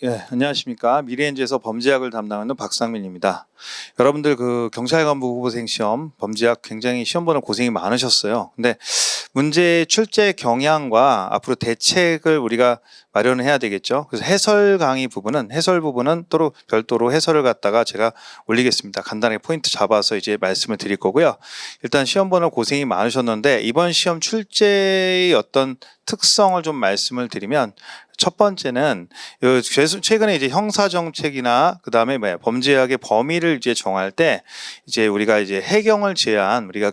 예, 안녕하십니까. 미래엔지에서 범죄학을 담당하는 박상민입니다. 여러분들 그 경찰관부 후보생 시험 범죄학 굉장히 시험 보는 고생이 많으셨어요. 근데 문제 출제 경향과 앞으로 대책을 우리가 마련을 해야 되겠죠. 그래서 해설 부분은 또 별도로 해설을 갖다가 제가 올리겠습니다. 간단하게 포인트 잡아서 이제 말씀을 드릴 거고요. 일단 시험 보는 고생이 많으셨는데 이번 시험 출제의 어떤 특성을 좀 말씀을 드리면, 첫 번째는 최근에 이제 형사정책이나 그다음에 범죄학의 범위를 이제 정할 때 이제 우리가 이제 해경을 제한 우리가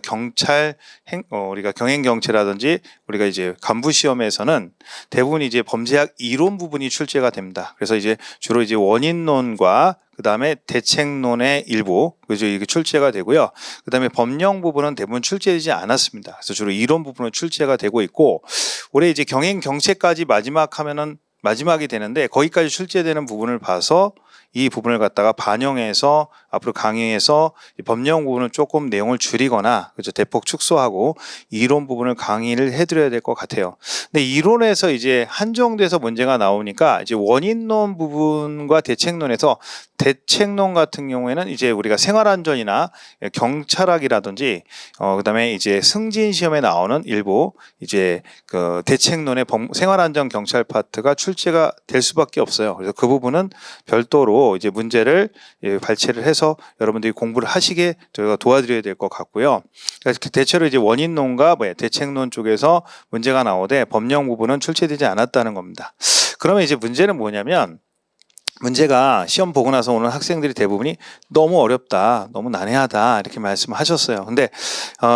우리가 경행경채라든지 우리가 이제 간부 시험에서는 대부분 이제 범죄학 이론 부분이 출제가 됩니다. 그래서 이제 주로 이제 원인론과 그다음에 대책론의 일부 그죠, 이게 출제가 되고요. 그다음에 법령 부분은 대부분 출제되지 않았습니다. 그래서 주로 이론 부분은 출제가 되고 있고, 올해 이제 경행 경채까지 마지막이 되는데 거기까지 출제되는 부분을 봐서 이 부분을 갖다가 반영해서 앞으로 강의에서 법령 부분을 조금 내용을 줄이거나 그죠, 대폭 축소하고 이론 부분을 강의를 해드려야 될 것 같아요. 근데 이론에서 이제 한정돼서 문제가 나오니까 이제 원인론 부분과 대책론에서, 대책론 같은 경우에는 이제 우리가 생활안전이나 경찰학이라든지 그다음에 이제 승진 시험에 나오는 일부 이제 그 대책론의 생활안전 경찰 파트가 출제가 될 수밖에 없어요. 그래서 그 부분은 별도로 이제 문제를 발췌를 해서 여러분들이 공부를 하시게 저희가 도와드려야 될 것 같고요. 그래서 대체로 이제 원인론과 대책론 쪽에서 문제가 나오되 법령 부분은 출제되지 않았다는 겁니다. 그러면 이제 문제는 뭐냐면, 문제가 시험 보고 나서 오는 학생들이 대부분이 너무 어렵다, 너무 난해하다 이렇게 말씀하셨어요. 근데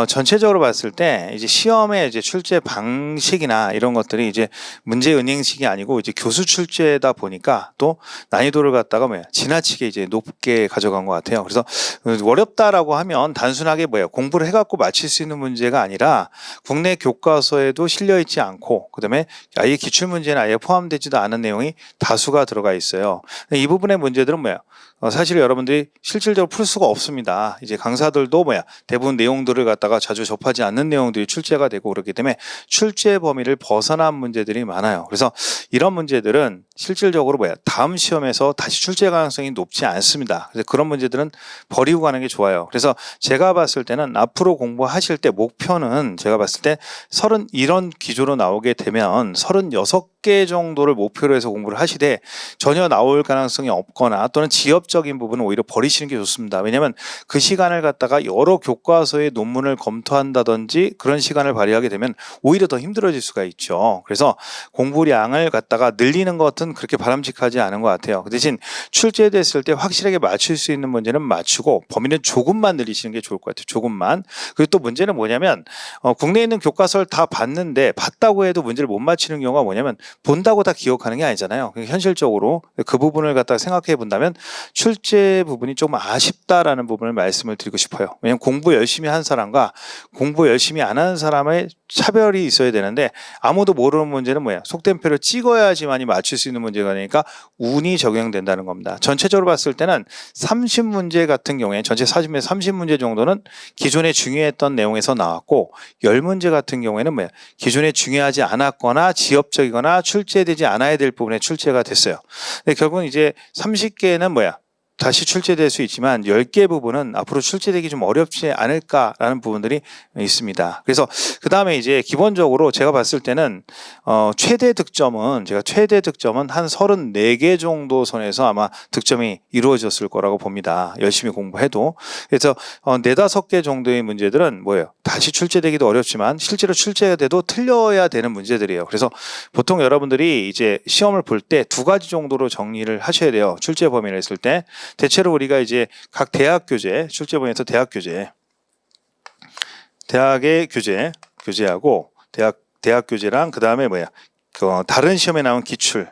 전체적으로 봤을 때 이제 시험의 이제 출제 방식이나 이런 것들이 이제 문제 은행식이 아니고 이제 교수 출제다 보니까 또 난이도를 갖다가 지나치게 이제 높게 가져간 것 같아요. 그래서 어렵다라고 하면 단순하게 공부를 해갖고 맞힐 수 있는 문제가 아니라 국내 교과서에도 실려 있지 않고 그다음에 아예 기출 문제는 아예 포함되지도 않은 내용이 다수가 들어가 있어요. 이 부분의 문제들은 사실 여러분들이 실질적으로 풀 수가 없습니다. 이제 강사들도 대부분 내용들을 갖다가 자주 접하지 않는 내용들이 출제가 되고 그렇기 때문에 출제 범위를 벗어난 문제들이 많아요. 그래서 이런 문제들은 실질적으로 다음 시험에서 다시 출제 가능성이 높지 않습니다. 그래서 그런 문제들은 버리고 가는 게 좋아요. 그래서 제가 봤을 때는 앞으로 공부하실 때 목표는, 제가 봤을 때 이런 기조로 나오게 되면 36개 정도를 목표로 해서 공부를 하시되 전혀 나올 가능성이 없거나 또는 지엽적인 부분은 오히려 버리시는 게 좋습니다. 왜냐하면 그 시간을 갖다가 여러 교과서의 논문을 검토한다든지 그런 시간을 발휘하게 되면 오히려 더 힘들어질 수가 있죠. 그래서 공부량을 갖다가 늘리는 것은 그렇게 바람직하지 않은 것 같아요. 그 대신 출제됐을 때 확실하게 맞출 수 있는 문제는 맞추고 범위는 조금만 늘리시는 게 좋을 것 같아요. 조금만. 그리고 또 문제는 뭐냐면 국내에 있는 교과서를 다 봤다고 해도 문제를 못 맞히는 경우가 뭐냐면 본다고 다 기억하는 게 아니잖아요. 현실적으로 그 부분을 갖다가 생각해 본다면 출제 부분이 조금 아쉽다라는 부분을 말씀을 드리고 싶어요. 왜냐하면 공부 열심히 한 사람과 공부 열심히 안 하는 사람의 차별이 있어야 되는데, 아무도 모르는 문제는 속된 표를 찍어야지만이 맞출 수 있는 문제가 되니까 운이 적용된다는 겁니다. 전체적으로 봤을 때는 30문제 같은 경우에 전체 40문제 30문제 정도는 기존에 중요했던 내용에서 나왔고, 10문제 같은 경우에는 기존에 중요하지 않았거나 지엽적이거나 출제되지 않아야 될 부분에 출제가 됐어요. 근데 결국은 이제 30개는 다시 출제될 수 있지만 10개 부분은 앞으로 출제되기 좀 어렵지 않을까라는 부분들이 있습니다. 그래서 그 다음에 이제 기본적으로 제가 봤을 때는 최대 득점은 한 34개 정도 선에서 아마 득점이 이루어졌을 거라고 봅니다. 열심히 공부해도. 그래서 4-5개 정도의 문제들은 다시 출제되기도 어렵지만 실제로 출제가 돼도 틀려야 되는 문제들이에요. 그래서 보통 여러분들이 이제 시험을 볼 때 2가지 정도로 정리를 하셔야 돼요. 출제 범위를 했을 때. 대체로 우리가 이제 각 대학 교재, 출제 범위에서 대학의 교재하고 대학 교재랑 그 다음에 다른 시험에 나온 기출.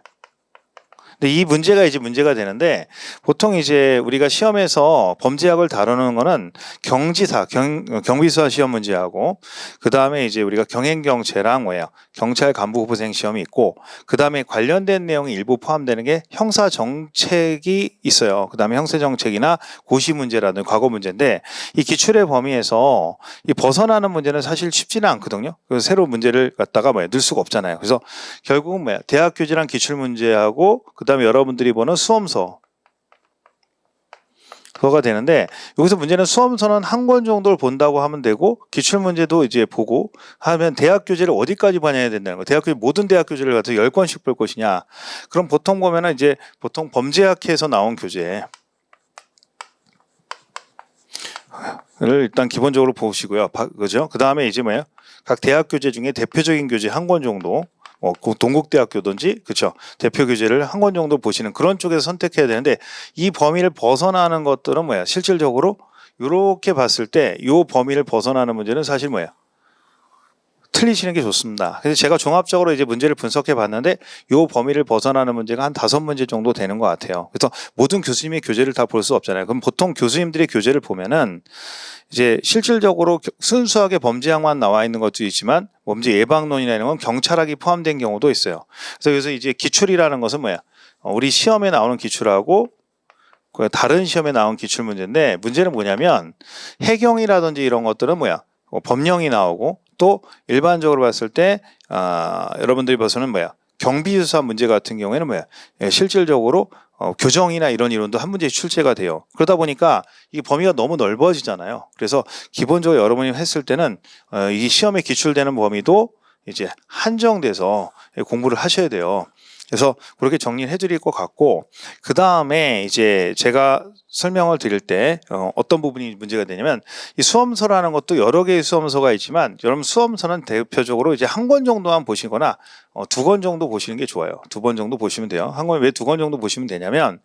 근데 이 문제가 되는데, 보통 이제 우리가 시험에서 범죄학을 다루는 거는 경비수사 시험 문제하고, 그 다음에 이제 우리가 경행경채랑 경찰 간부 후보생 시험이 있고, 그 다음에 관련된 내용이 일부 포함되는 게 형사정책이 있어요. 그 다음에 형사정책이나 고시 문제라든지 과거 문제인데, 이 기출의 범위에서 이 벗어나는 문제는 사실 쉽지는 않거든요. 그래서 새로 문제를 갖다가 넣을 수가 없잖아요. 그래서 결국은 대학 교재랑 기출 문제하고 그 다음에 그다음에 여러분들이 보는 수험서 그거가 되는데 여기서 문제는 수험서는 한 권 정도를 본다고 하면 되고 기출 문제도 이제 보고 하면 대학 교재를 어디까지 봐야 된다는 거예요. 대학 교재 모든 대학 교재를 가지고 10권씩 볼 것이냐. 그럼 보통 보면은 이제 보통 범죄학회에서 나온 교재를 일단 기본적으로 보시고요. 그죠? 그다음에 이제 뭐예요? 각 대학 교재 중에 대표적인 교재 한 권 정도 동국대학교든지 그렇죠 대표 교재를 한 권 정도 보시는 그런 쪽에서 선택해야 되는데 이 범위를 벗어나는 것들은 뭐야 실질적으로 이렇게 봤을 때 이 범위를 벗어나는 문제는 사실 뭐야 틀리시는 게 좋습니다. 그래서 제가 종합적으로 이제 문제를 분석해 봤는데 이 범위를 벗어나는 문제가 한 5문제 정도 되는 것 같아요. 그래서 모든 교수님의 교재를 다 볼 수 없잖아요. 그럼 보통 교수님들의 교재를 보면은 이제 실질적으로 순수하게 범죄학만 나와 있는 것도 있지만 범죄 예방론이나 이런 건 경찰학이 포함된 경우도 있어요. 그래서 여기서 이제 기출이라는 것은 뭐야? 우리 시험에 나오는 기출하고 다른 시험에 나온 기출 문제인데 문제는 뭐냐면 해경이라든지 이런 것들은 뭐야? 법령이 나오고 또 일반적으로 봤을 때 여러분들이 봐서는 뭐야? 경비수사 문제 같은 경우에는 뭐야? 실질적으로 교정이나 이런 이론도 한 문제에 출제가 돼요. 그러다 보니까 이 범위가 너무 넓어지잖아요. 그래서 기본적으로 여러분이 했을 때는 이 시험에 기출되는 범위도 이제 한정돼서 공부를 하셔야 돼요. 그래서 그렇게 정리를 해드릴 것 같고 그 다음에 이제 제가 설명을 드릴 때 어떤 부분이 문제가 되냐면 이 수험서라는 것도 여러 개의 수험서가 있지만 여러분 수험서는 대표적으로 이제 한 권 정도만 보시거나 2권 정도 보시는 게 좋아요. 2번 정도 보시면 돼요. 한 권 왜 2권 정도 보시면 되냐면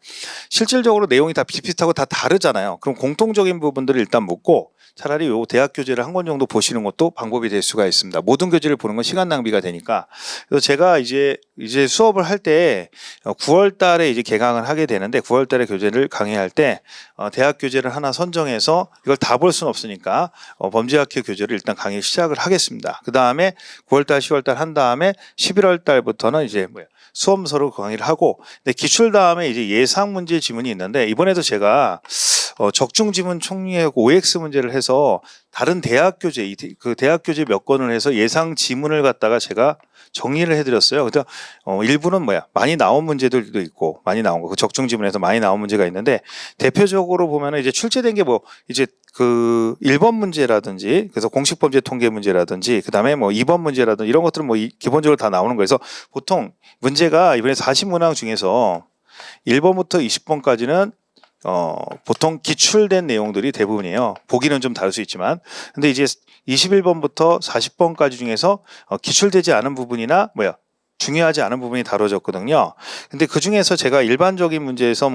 실질적으로 내용이 다 비슷비슷하고 다 다르잖아요. 그럼 공통적인 부분들을 일단 묻고 차라리 요 대학 교재를 한 권 정도 보시는 것도 방법이 될 수가 있습니다. 모든 교재를 보는 건 시간 낭비가 되니까. 그래서 제가 이제 수업을 할 때 9월 달에 이제 개강을 하게 되는데 9월 달에 교재를 강의할 때 대학 교재를 하나 선정해서 이걸 다 볼 수는 없으니까 범죄학회 교재를 일단 강의 시작을 하겠습니다. 그 다음에 9월 달, 10월 달 한 다음에 11월 달부터는 이제 수험서로 강의를 하고 근데 기출 다음에 이제 예상 문제 지문이 있는데 이번에도 제가 적중 지문 총리하고 OX 문제를 해서 다른 대학 교재 그 대학 교재 몇 권을 해서 예상 지문을 갖다가 제가 정리를 해드렸어요. 그래서 일부는 많이 나온 문제들도 있고 많이 나온 거 그 적중 지문에서 많이 나온 문제가 있는데 대표적으로 보면은 이제 출제된 게 이제 그 1번 문제라든지 그래서 공식범죄 통계 문제라든지 그다음에 2번 문제라든지 이런 것들은 기본적으로 다 나오는 거예요. 그래서 보통 문제가 이번에 40문항 중에서 1번부터 20번까지는 보통 기출된 내용들이 대부분이에요. 보기는 좀 다를 수 있지만. 근데 이제 21번부터 40번까지 중에서 기출되지 않은 부분이나 중요하지 않은 부분이 다뤄졌거든요. 근데 그 중에서 제가 일반적인 문제에서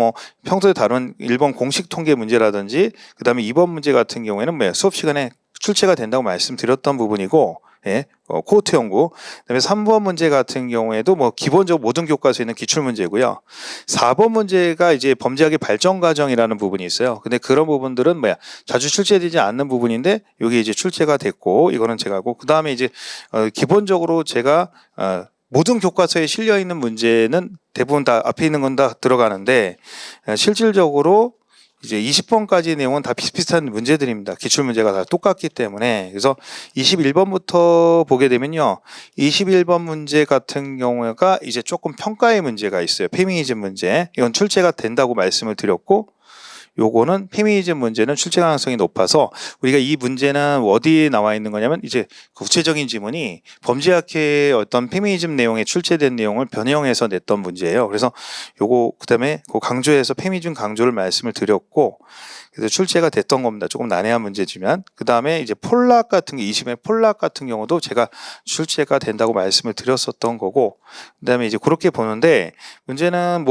평소에 다룬 1번 공식 통계 문제라든지 그다음에 2번 문제 같은 경우에는 수업 시간에 출제가 된다고 말씀드렸던 부분이고 예, 코호트 연구. 그다음에 3번 문제 같은 경우에도 기본적으로 모든 교과서에 있는 기출 문제고요. 4번 문제가 이제 범죄학의 발전 과정이라는 부분이 있어요. 근데 그런 부분들은 자주 출제되지 않는 부분인데 여기 이제 출제가 됐고 이거는 제가 하고 그다음에 이제 기본적으로 제가 모든 교과서에 실려 있는 문제는 대부분 다 앞에 있는 건 다 들어가는데 실질적으로 이제 20번까지 내용은 다 비슷비슷한 문제들입니다. 기출 문제가 다 똑같기 때문에. 그래서 21번부터 보게 되면요. 21번 문제 같은 경우가 이제 조금 평가의 문제가 있어요. 페미니즘 문제. 이건 출제가 된다고 말씀을 드렸고 요거는 페미니즘 문제는 출제 가능성이 높아서 우리가 이 문제는 어디에 나와 있는 거냐면 이제 구체적인 지문이 범죄학회의 어떤 페미니즘 내용에 출제된 내용을 변형해서 냈던 문제예요. 그래서 요거 그다음에 그 강조해서 페미니즘 강조를 말씀을 드렸고 그래서 출제가 됐던 겁니다. 조금 난해한 문제지만 그다음에 이제 폴락 같은 게 20회 폴락 같은 경우도 제가 출제가 된다고 말씀을 드렸었던 거고 그다음에 이제 그렇게 보는데 문제는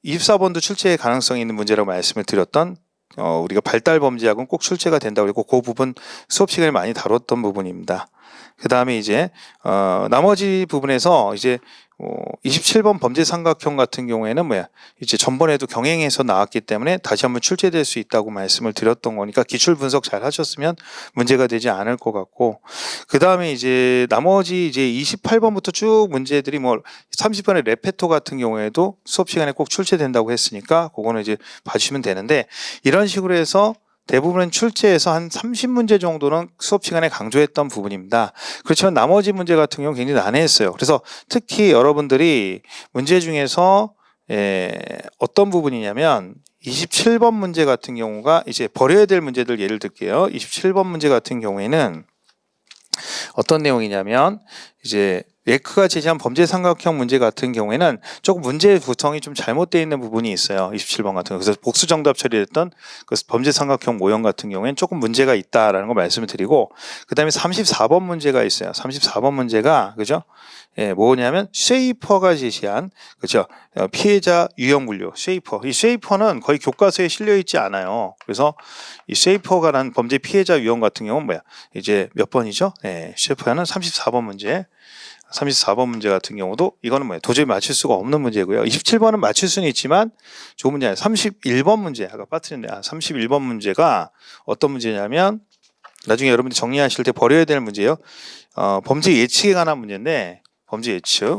24번도 출제의 가능성이 있는 문제라고 말씀을 드렸던 우리가 발달 범죄학은 꼭 출제가 된다고 그랬고 그 부분 수업 시간에 많이 다뤘던 부분입니다. 그 다음에 이제 나머지 부분에서 이제 27번 범죄 삼각형 같은 경우에는 이제 전번에도 경행해서 나왔기 때문에 다시 한번 출제될 수 있다고 말씀을 드렸던 거니까 기출 분석 잘 하셨으면 문제가 되지 않을 것 같고 그 다음에 이제 나머지 이제 28번부터 쭉 문제들이 30번의 레페토 같은 경우에도 수업 시간에 꼭 출제된다고 했으니까 그거는 이제 봐주시면 되는데 이런 식으로 해서 대부분은 출제해서 한 30문제 정도는 수업 시간에 강조했던 부분입니다. 그렇지만 나머지 문제 같은 경우는 굉장히 난해했어요. 그래서 특히 여러분들이 문제 중에서 어떤 부분이냐면 27번 문제 같은 경우가 이제 버려야 될 문제들 예를 들게요. 27번 문제 같은 경우에는 어떤 내용이냐면 이제 웨크가 제시한 범죄 삼각형 문제 같은 경우에는 조금 문제 구성이 좀 잘못되어 있는 부분이 있어요. 27번 같은 거. 그래서 복수 정답 처리했던 그 범죄 삼각형 모형 같은 경우에는 조금 문제가 있다라는 걸 말씀을 드리고, 그다음에 34번 문제가 있어요. 34번 문제가 그죠? 뭐냐면 쉐이퍼가 제시한 그죠? 피해자 유형 분류 쉐이퍼. 이 쉐이퍼는 거의 교과서에 실려 있지 않아요. 그래서 이 쉐이퍼가란 범죄 피해자 유형 같은 경우는 뭐야? 이제 몇 번이죠? 쉐이퍼는 34번 문제. 34번 문제 같은 경우도 이거는 뭐예요? 도저히 맞출 수가 없는 문제고요. 27번은 맞출 수는 있지만 좋은 문제 아니에요. 31번 문제 아까 빠뜨렸는데 31번 문제가 어떤 문제냐면 나중에 여러분들이 정리하실 때 버려야 되는 문제예요. 범죄 예측에 관한 문제인데 범죄 예측에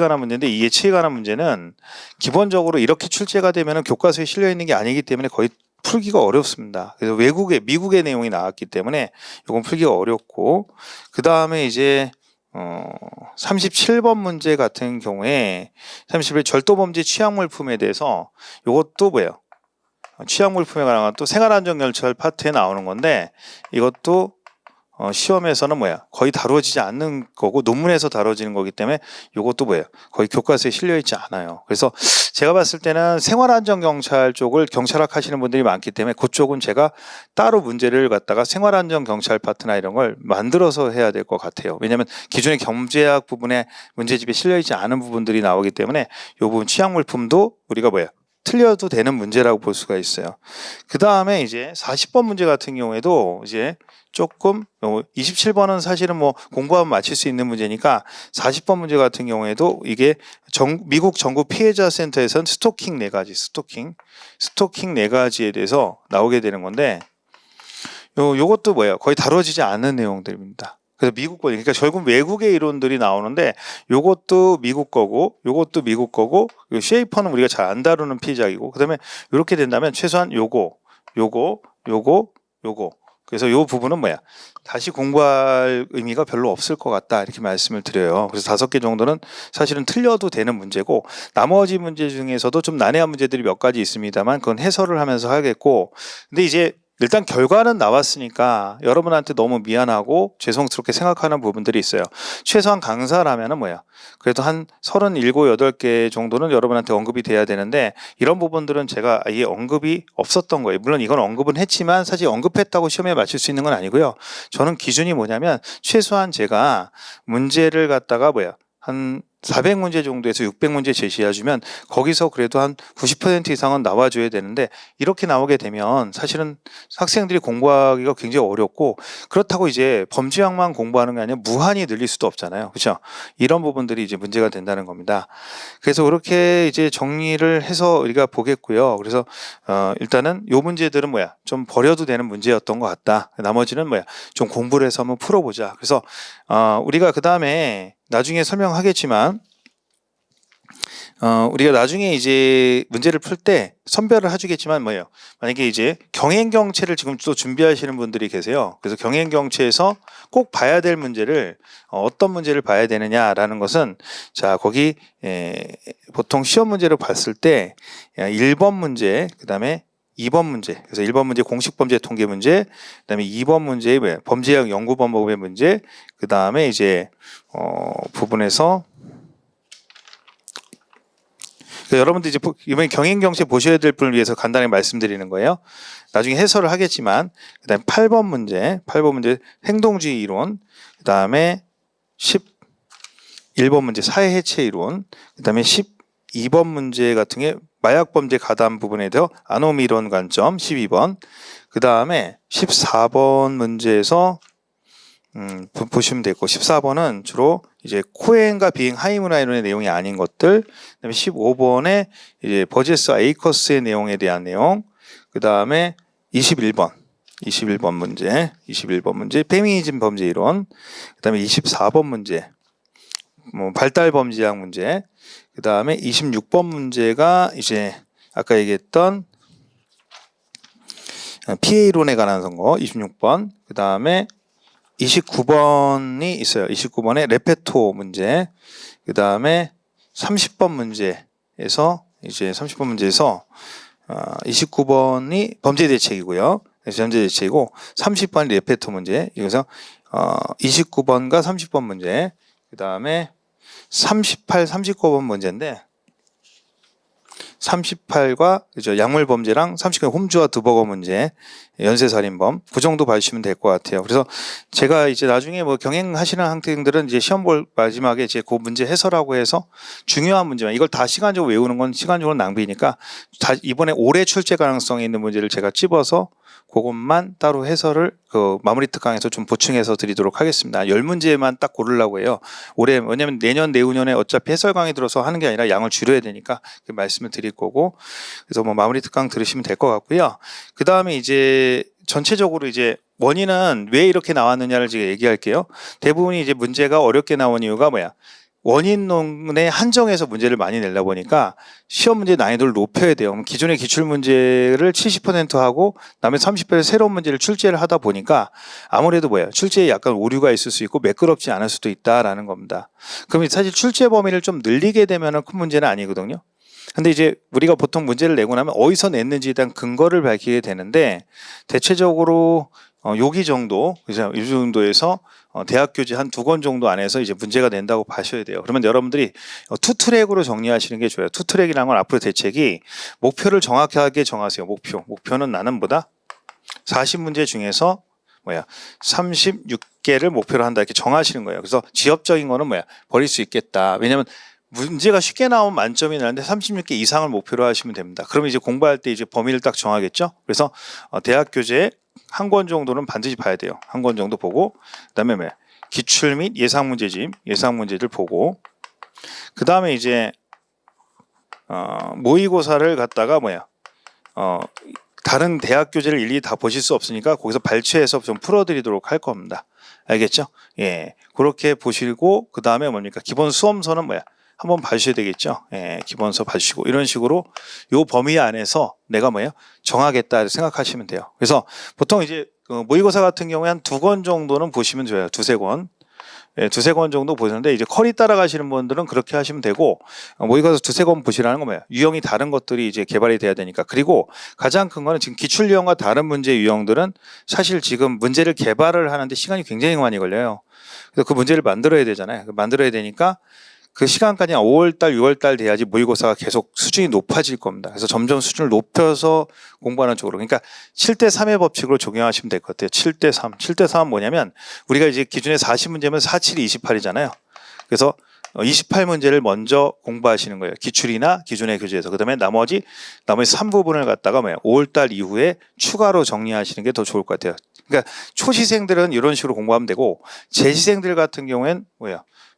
관한 문제인데 이 예측에 관한 문제는 기본적으로 이렇게 출제가 되면 교과서에 실려 있는 게 아니기 때문에 거의 풀기가 어렵습니다. 그래서 미국의 내용이 나왔기 때문에 이건 풀기가 어렵고, 그 다음에 이제 37번 문제 같은 경우에 37번 절도범죄 취약물품에 대해서 이것도 뭐예요? 취약물품에 관한 건 또 생활안전경찰 파트에 나오는 건데 이것도 시험에서는 뭐야? 거의 다루어지지 않는 거고 논문에서 다뤄지는 거기 때문에 이것도 뭐예요? 거의 교과서에 실려 있지 않아요. 그래서 제가 봤을 때는 생활안전경찰 쪽을 경찰학 하시는 분들이 많기 때문에 그쪽은 제가 따로 문제를 갖다가 생활안전경찰 파트나 이런 걸 만들어서 해야 될 것 같아요. 왜냐하면 기존의 경제학 부분에 문제집에 실려 있지 않은 부분들이 나오기 때문에 이 부분 취약물품도 우리가 뭐야? 틀려도 되는 문제라고 볼 수가 있어요. 그 다음에 이제 40번 문제 같은 경우에도 이제 조금 27번은 사실은 뭐 공부하면 맞힐 수 있는 문제니까 40번 문제 같은 경우에도 이게 미국 전국 피해자 센터에서는 스토킹 4가지 스토킹 4가지에 대해서 나오게 되는 건데 요것도 뭐예요? 거의 다뤄지지 않는 내용들입니다. 그래서 미국 거, 그러니까 결국 외국의 이론들이 나오는데 요것도 미국 거고 요것도 미국 거고 쉐이퍼는 우리가 잘 안 다루는 피해자이고, 그다음에 이렇게 된다면 최소한 요거 그래서 요 부분은 뭐야? 다시 공부할 의미가 별로 없을 것 같다 이렇게 말씀을 드려요. 그래서 5개 정도는 사실은 틀려도 되는 문제고 나머지 문제 중에서도 좀 난해한 문제들이 몇 가지 있습니다만 그건 해설을 하면서 하겠고, 근데 이제 일단 결과는 나왔으니까 여러분한테 너무 미안하고 죄송스럽게 생각하는 부분들이 있어요. 최소한 강사라면은 뭐야? 그래도 한 37, 8개 정도는 여러분한테 언급이 돼야 되는데 이런 부분들은 제가 아예 언급이 없었던 거예요. 물론 이건 언급은 했지만 사실 언급했다고 시험에 맞출 수 있는 건 아니고요. 저는 기준이 뭐냐면 최소한 제가 문제를 갖다가 뭐야? 한 400문제 정도에서 600문제 제시해주면 거기서 그래도 한 90% 이상은 나와줘야 되는데 이렇게 나오게 되면 사실은 학생들이 공부하기가 굉장히 어렵고, 그렇다고 이제 범죄학만 공부하는 게 아니라 무한히 늘릴 수도 없잖아요. 그렇죠? 이런 부분들이 이제 문제가 된다는 겁니다. 그래서 그렇게 이제 정리를 해서 우리가 보겠고요. 그래서 일단은 요 문제들은 뭐야? 좀 버려도 되는 문제였던 것 같다. 나머지는 뭐야? 좀 공부를 해서 한번 풀어보자. 그래서 우리가 그 다음에 나중에 설명하겠지만 우리가 나중에 이제 문제를 풀 때 선별을 해주겠지만 뭐예요? 만약에 이제 경행경채를 지금 또 준비하시는 분들이 계세요. 그래서 경행경채에서 꼭 봐야 될 문제를 어떤 문제를 봐야 되느냐라는 것은 자 거기 보통 시험 문제를 봤을 때 1번 문제 그 다음에 2번 문제, 그래서 1번 문제 공식범죄 통계 문제, 그 다음에 2번 문제 범죄학 연구방법의 문제, 그 다음에 이제 부분에서 여러분들 이제 이번에 경행경채 보셔야 될 분을 위해서 간단히 말씀드리는 거예요. 나중에 해설을 하겠지만, 그 다음에 8번 문제 행동주의 이론, 그 다음에 11번 문제 사회해체 이론, 그 다음에 12번 문제 같은 게 마약범죄 가담 부분에 대해 아노미론 관점 12번, 그 다음에 14번 문제에서 보시면 되고 14번은 주로 이제 코엔과 비행 하이문화 이론의 내용이 아닌 것들, 그다음에 15번에 이제 버제스 에이커스의 내용에 대한 내용, 그 다음에 21번 문제 페미니즘 범죄 이론, 그 다음에 24번 문제 발달 범죄학 문제, 그 다음에 26번 문제가 이제 아까 얘기했던 피해 이론에 관한 선거 26번, 그 다음에 29번이 있어요. 29번에 레페토 문제, 그 다음에 30번 문제에서 이제 30번 문제에서 29번이 범죄 대책이고요. 범죄 대책이고 30번이 레페토 문제. 여기서 29번과 30번 문제. 그다음에 38, 39번 문제인데 38과 그죠 약물 범죄랑 39번 홈즈와 드버거 문제, 연쇄살인범 그 정도 봐주시면 될 것 같아요. 그래서 제가 이제 나중에 뭐 경영하시는 학생들은 이제 시험 볼 마지막에 이제 그 문제 해설하고 해서 중요한 문제만 이걸 다 시간적으로 외우는 건 시간적으로 낭비니까 다 이번에 올해 출제 가능성이 있는 문제를 제가 찝어서 그것만 따로 해설을 그 마무리 특강에서 좀 보충해서 드리도록 하겠습니다. 10문제만 딱 고르려고 해요. 올해 왜냐면 내년 내후년에 어차피 해설 강의 들어서 하는 게 아니라 양을 줄여야 되니까 그 말씀을 드릴 거고 그래서 뭐 마무리 특강 들으시면 될 것 같고요. 그 다음에 이제 전체적으로 이제 원인은 왜 이렇게 나왔느냐를 제가 얘기할게요. 대부분이 이제 문제가 어렵게 나온 이유가 뭐야? 원인론에 한정해서 문제를 많이 내다 보니까 시험 문제 난이도를 높여야 돼요. 그럼 기존의 기출 문제를 70% 하고 남의 30% 새로운 문제를 출제를 하다 보니까 아무래도 뭐야 출제에 약간 오류가 있을 수 있고 매끄럽지 않을 수도 있다라는 겁니다. 그럼 사실 출제 범위를 좀 늘리게 되면은 큰 문제는 아니거든요. 근데 이제 우리가 보통 문제를 내고 나면 어디서 냈는지에 대한 근거를 밝히게 되는데 대체적으로 여기 정도, 이 정도에서 대학 교재 한 2권 정도 안에서 이제 문제가 된다고 봐셔야 돼요. 그러면 여러분들이 투트랙으로 정리하시는 게 좋아요. 투트랙이라는 건 앞으로 대책이 목표를 정확하게 정하세요. 목표는 나는 뭐다? 40문제 중에서 36개를 목표로 한다 이렇게 정하시는 거예요. 그래서 지엽적인 거는 버릴 수 있겠다. 왜냐하면 문제가 쉽게 나오면 만점이 나는데 36개 이상을 목표로 하시면 됩니다. 그러면 이제 공부할 때 이제 범위를 딱 정하겠죠. 그래서 대학 교재 한 권 정도는 반드시 봐야 돼요. 한 권 정도 보고 그다음에 기출 및 예상 문제집, 예상 문제들 보고 그다음에 이제 모의고사를 갖다가 다른 대학 교재를 일일이 다 보실 수 없으니까 거기서 발췌해서 좀 풀어드리도록 할 겁니다. 알겠죠? 예, 그렇게 보시고 그 다음에 뭡니까? 기본 수험서는 한번 봐주셔야 되겠죠. 예, 기본서 봐주시고 이런 식으로 요 범위 안에서 내가 정하겠다 생각하시면 돼요. 그래서 보통 이제 모의고사 같은 경우에 한 2권 정도는 보시면 좋아요. 2-3권. 예, 2-3권 정도 보시는데 이제 컬이 따라가시는 분들은 그렇게 하시면 되고 모의고사 2-3권 보시라는 건 유형이 다른 것들이 이제 개발이 돼야 되니까 그리고 가장 큰 거는 지금 기출 유형과 다른 문제 유형들은 사실 지금 문제를 개발을 하는데 시간이 굉장히 많이 걸려요. 그래서 그 문제를 만들어야 되잖아요. 만들어야 되니까 그 시간까지 5월달, 6월달 돼야지 모의고사가 계속 수준이 높아질 겁니다. 그래서 점점 수준을 높여서 공부하는 쪽으로. 그러니까 7대3의 법칙으로 적용하시면 될 것 같아요. 7대3. 7대3은 뭐냐면 우리가 이제 기준에 40문제면 4, 7이 28이잖아요. 그래서 28문제를 먼저 공부하시는 거예요. 기출이나 기존의 교재에서. 그다음에 나머지 3부분을 갖다가 5월달 이후에 추가로 정리하시는 게 더 좋을 것 같아요. 그러니까 초시생들은 이런 식으로 공부하면 되고 재시생들 같은 경우엔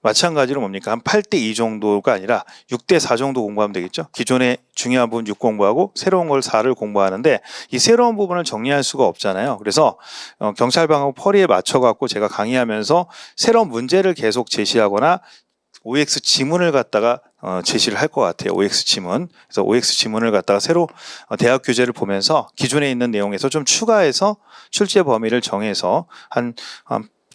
마찬가지로 뭡니까? 한 8대2 정도가 아니라 6대4 정도 공부하면 되겠죠. 기존의 중요한 부분 6 공부하고 새로운 걸 4를 공부하는데 이 새로운 부분을 정리할 수가 없잖아요. 그래서 경찰방하고 펄이에 맞춰갖고 제가 강의하면서 새로운 문제를 계속 제시하거나 OX 지문을 갖다가 제시를 할 것 같아요. OX 지문. 그래서 OX 지문을 갖다가 새로 대학 교재를 보면서 기존에 있는 내용에서 좀 추가해서 출제 범위를 정해서 한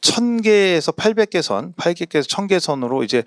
1000개에서 800개 선, 800개에서 1000개 선으로 이제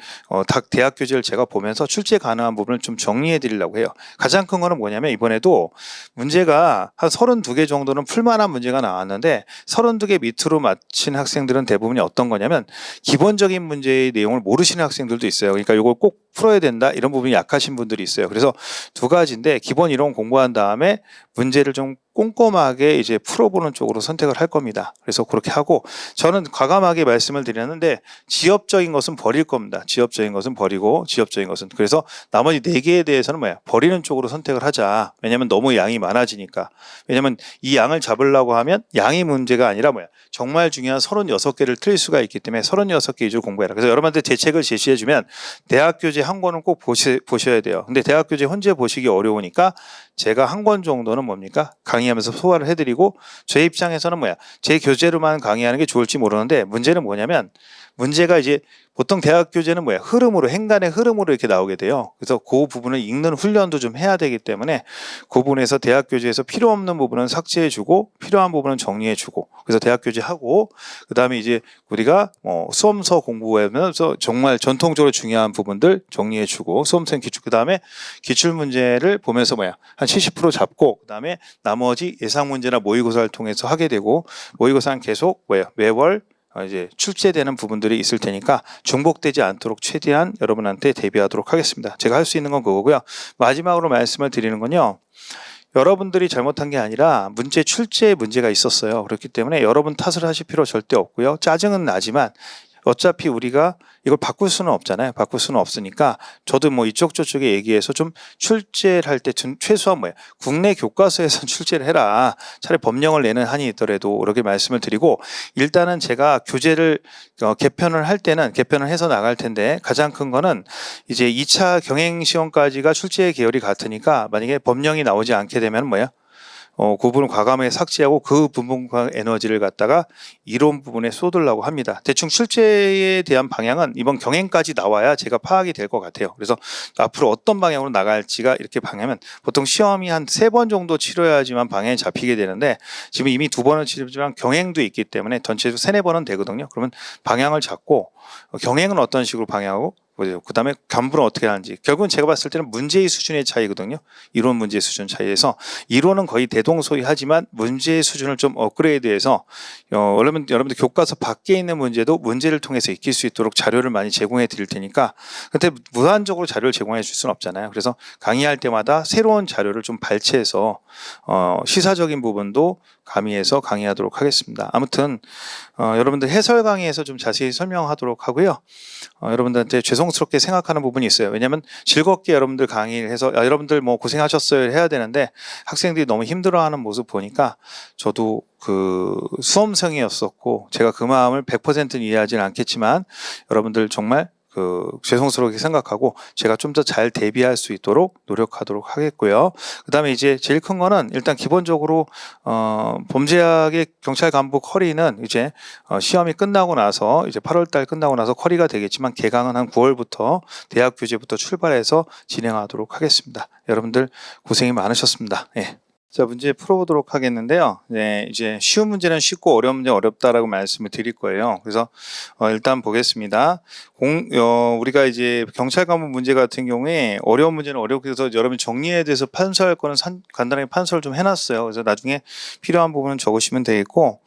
대학 교재를 제가 보면서 출제 가능한 부분을 좀 정리해 드리려고 해요. 가장 큰 거는 뭐냐면 이번에도 문제가 한 32개 정도는 풀만한 문제가 나왔는데 32개 밑으로 맞힌 학생들은 대부분이 어떤 거냐면 기본적인 문제의 내용을 모르시는 학생들도 있어요. 그러니까 이걸 꼭 풀어야 된다 이런 부분이 약하신 분들이 있어요. 그래서 두 가지인데 기본 이론 공부한 다음에 문제를 좀 꼼꼼하게 이제 풀어보는 쪽으로 선택을 할 겁니다. 그래서 그렇게 하고 저는 과감하게 말씀을 드렸는데 지엽적인 것은 버릴 겁니다. 지엽적인 것은 버리고 지엽적인 것은 그래서 나머지 4개에 대해서는 버리는 쪽으로 선택을 하자. 왜냐하면 너무 양이 많아지니까. 왜냐하면 이 양을 잡으려고 하면 양이 문제가 아니라 정말 중요한 36개를 틀릴 수가 있기 때문에 36개 위주로 공부해라. 그래서 여러분한테 대책을 제시해주면 대학 교재 한 권은 꼭 보셔야 돼요. 근데 대학 교재 혼자 보시기 어려우니까 제가 한 권 정도는 강의하면서 소화를 해드리고 제 입장에서는 제 교재로만 강의하는 게 좋을지 모르는데 문제는 뭐냐면 문제가 이제 보통 대학 교재는 뭐야? 흐름으로, 행간의 흐름으로 이렇게 나오게 돼요. 그래서 그 부분을 읽는 훈련도 좀 해야 되기 때문에 그 부분에서 대학 교재에서 필요 없는 부분은 삭제해주고 필요한 부분은 정리해주고, 그래서 대학 교재 하고, 그 다음에 이제 우리가 수험서 공부하면서 정말 전통적으로 중요한 부분들 정리해주고, 수험생 기출, 그 다음에 기출 문제를 보면서 뭐야? 한 70% 잡고, 그 다음에 나머지 예상 문제나 모의고사를 통해서 하게 되고, 모의고사는 계속 뭐야? 매월 이제 출제되는 부분들이 있을 테니까 중복되지 않도록 최대한 여러분한테 대비하도록 하겠습니다. 제가 할 수 있는 건 그거고요. 마지막으로 말씀을 드리는 건요. 여러분들이 잘못한 게 아니라 문제 출제에 문제가 있었어요. 그렇기 때문에 여러분 탓을 하실 필요 절대 없고요. 짜증은 나지만 어차피 우리가 이걸 바꿀 수는 없잖아요. 바꿀 수는 없으니까 저도 뭐 이쪽 저쪽에 얘기해서 좀 출제를 할 때 최소한 뭐야, 국내 교과서에서 출제를 해라. 차라리 법령을 내는 한이 있더라도 이렇게 말씀을 드리고, 일단은 제가 교재를 개편을 할 때는 개편을 해서 나갈 텐데, 가장 큰 거는 이제 2차 경행 시험까지가 출제 계열이 같으니까 만약에 법령이 나오지 않게 되면 뭐야? 그 부분을 과감하게 삭제하고 그 부분과 에너지를 갖다가 이론 부분에 쏟으려고 합니다. 대충 출제에 대한 방향은 이번 경행까지 나와야 제가 파악이 될 것 같아요. 그래서 앞으로 어떤 방향으로 나갈지가 이렇게 방향은 보통 시험이 한 3번 정도 치러야지만 방향이 잡히게 되는데, 지금 이미 2번을 치르지만 경행도 있기 때문에 전체적으로 3, 4번은 되거든요. 그러면 방향을 잡고 경행은 어떤 식으로 방향하고 그 다음에 간부는 어떻게 하는지, 결국은 제가 봤을 때는 문제의 수준의 차이거든요. 이론 문제의 수준 차이에서 이론은 거의 대동소이하지만 문제의 수준을 좀 업그레이드해서 여러분들 교과서 밖에 있는 문제도 문제를 통해서 익힐 수 있도록 자료를 많이 제공해 드릴 테니까, 근데 무한적으로 자료를 제공해 줄 수는 없잖아요. 그래서 강의할 때마다 새로운 자료를 좀 발췌해서 시사적인 부분도 가미해서 강의하도록 하겠습니다. 아무튼 여러분들 해설 강의에서 좀 자세히 설명하도록 하고요. 여러분들한테 죄송스럽게 생각하는 부분이 있어요. 왜냐하면 즐겁게 여러분들 강의를 해서 여러분들 뭐 고생하셨어요 해야 되는데 학생들이 너무 힘들어하는 모습 보니까 저도 그 수험생이었었고 제가 그 마음을 100%는 이해하지는 않겠지만 여러분들 정말 죄송스럽게 생각하고 제가 좀 더 잘 대비할 수 있도록 노력하도록 하겠고요. 그 다음에 이제 제일 큰 거는 일단 기본적으로 범죄학의 경찰 간부 쿼리는 이제 시험이 끝나고 나서 이제 8월달 끝나고 나서 쿼리가 되겠지만 개강은 한 9월부터 대학 교재부터 출발해서 진행하도록 하겠습니다. 여러분들 고생이 많으셨습니다. 예. 자, 문제 풀어보도록 하겠는데요. 네, 이제 쉬운 문제는 쉽고 어려운 문제는 어렵다라고 말씀을 드릴 거예요. 그래서 일단 보겠습니다. 우리가 이제 경찰 간부 문제 같은 경우에 어려운 문제는 어렵게 해서 여러분 정리에 대해서 판서할 거는 간단하게 판서를 좀 해놨어요. 그래서 나중에 필요한 부분은 적으시면 되겠고,